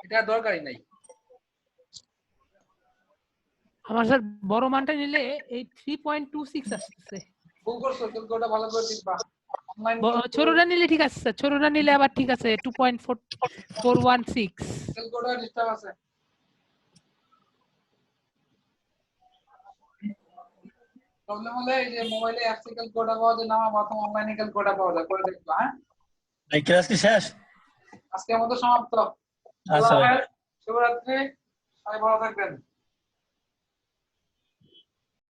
এটা দরকারই নাই আমার স্যার বড় মানটা নিলে এই 3.26 আসছে ভুল করছো ক্যালকুলেটর ভালো করে দিবা অনলাইন ছোটটা নিলে ঠিক আছে স্যার ছোটটা নিলে আবার ঠিক আছে 2.416 ক্যালকুলেটর ডিস্টার্ব আছে প্রবলেম হলে এই যে মোবাইলে অ্যাপস ক্যালকুলেটর পাওয়া যায় না প্রথম অনলাইনে ক্যালকুলেটর পাওয়া যায় করে দেখবা হ্যাঁ ভাই ক্লাস কি শেষ? আজকের মতো সমাপ্ত আচ্ছা ভাই। শুভরাত্রি সবাই ভালো থাকবেন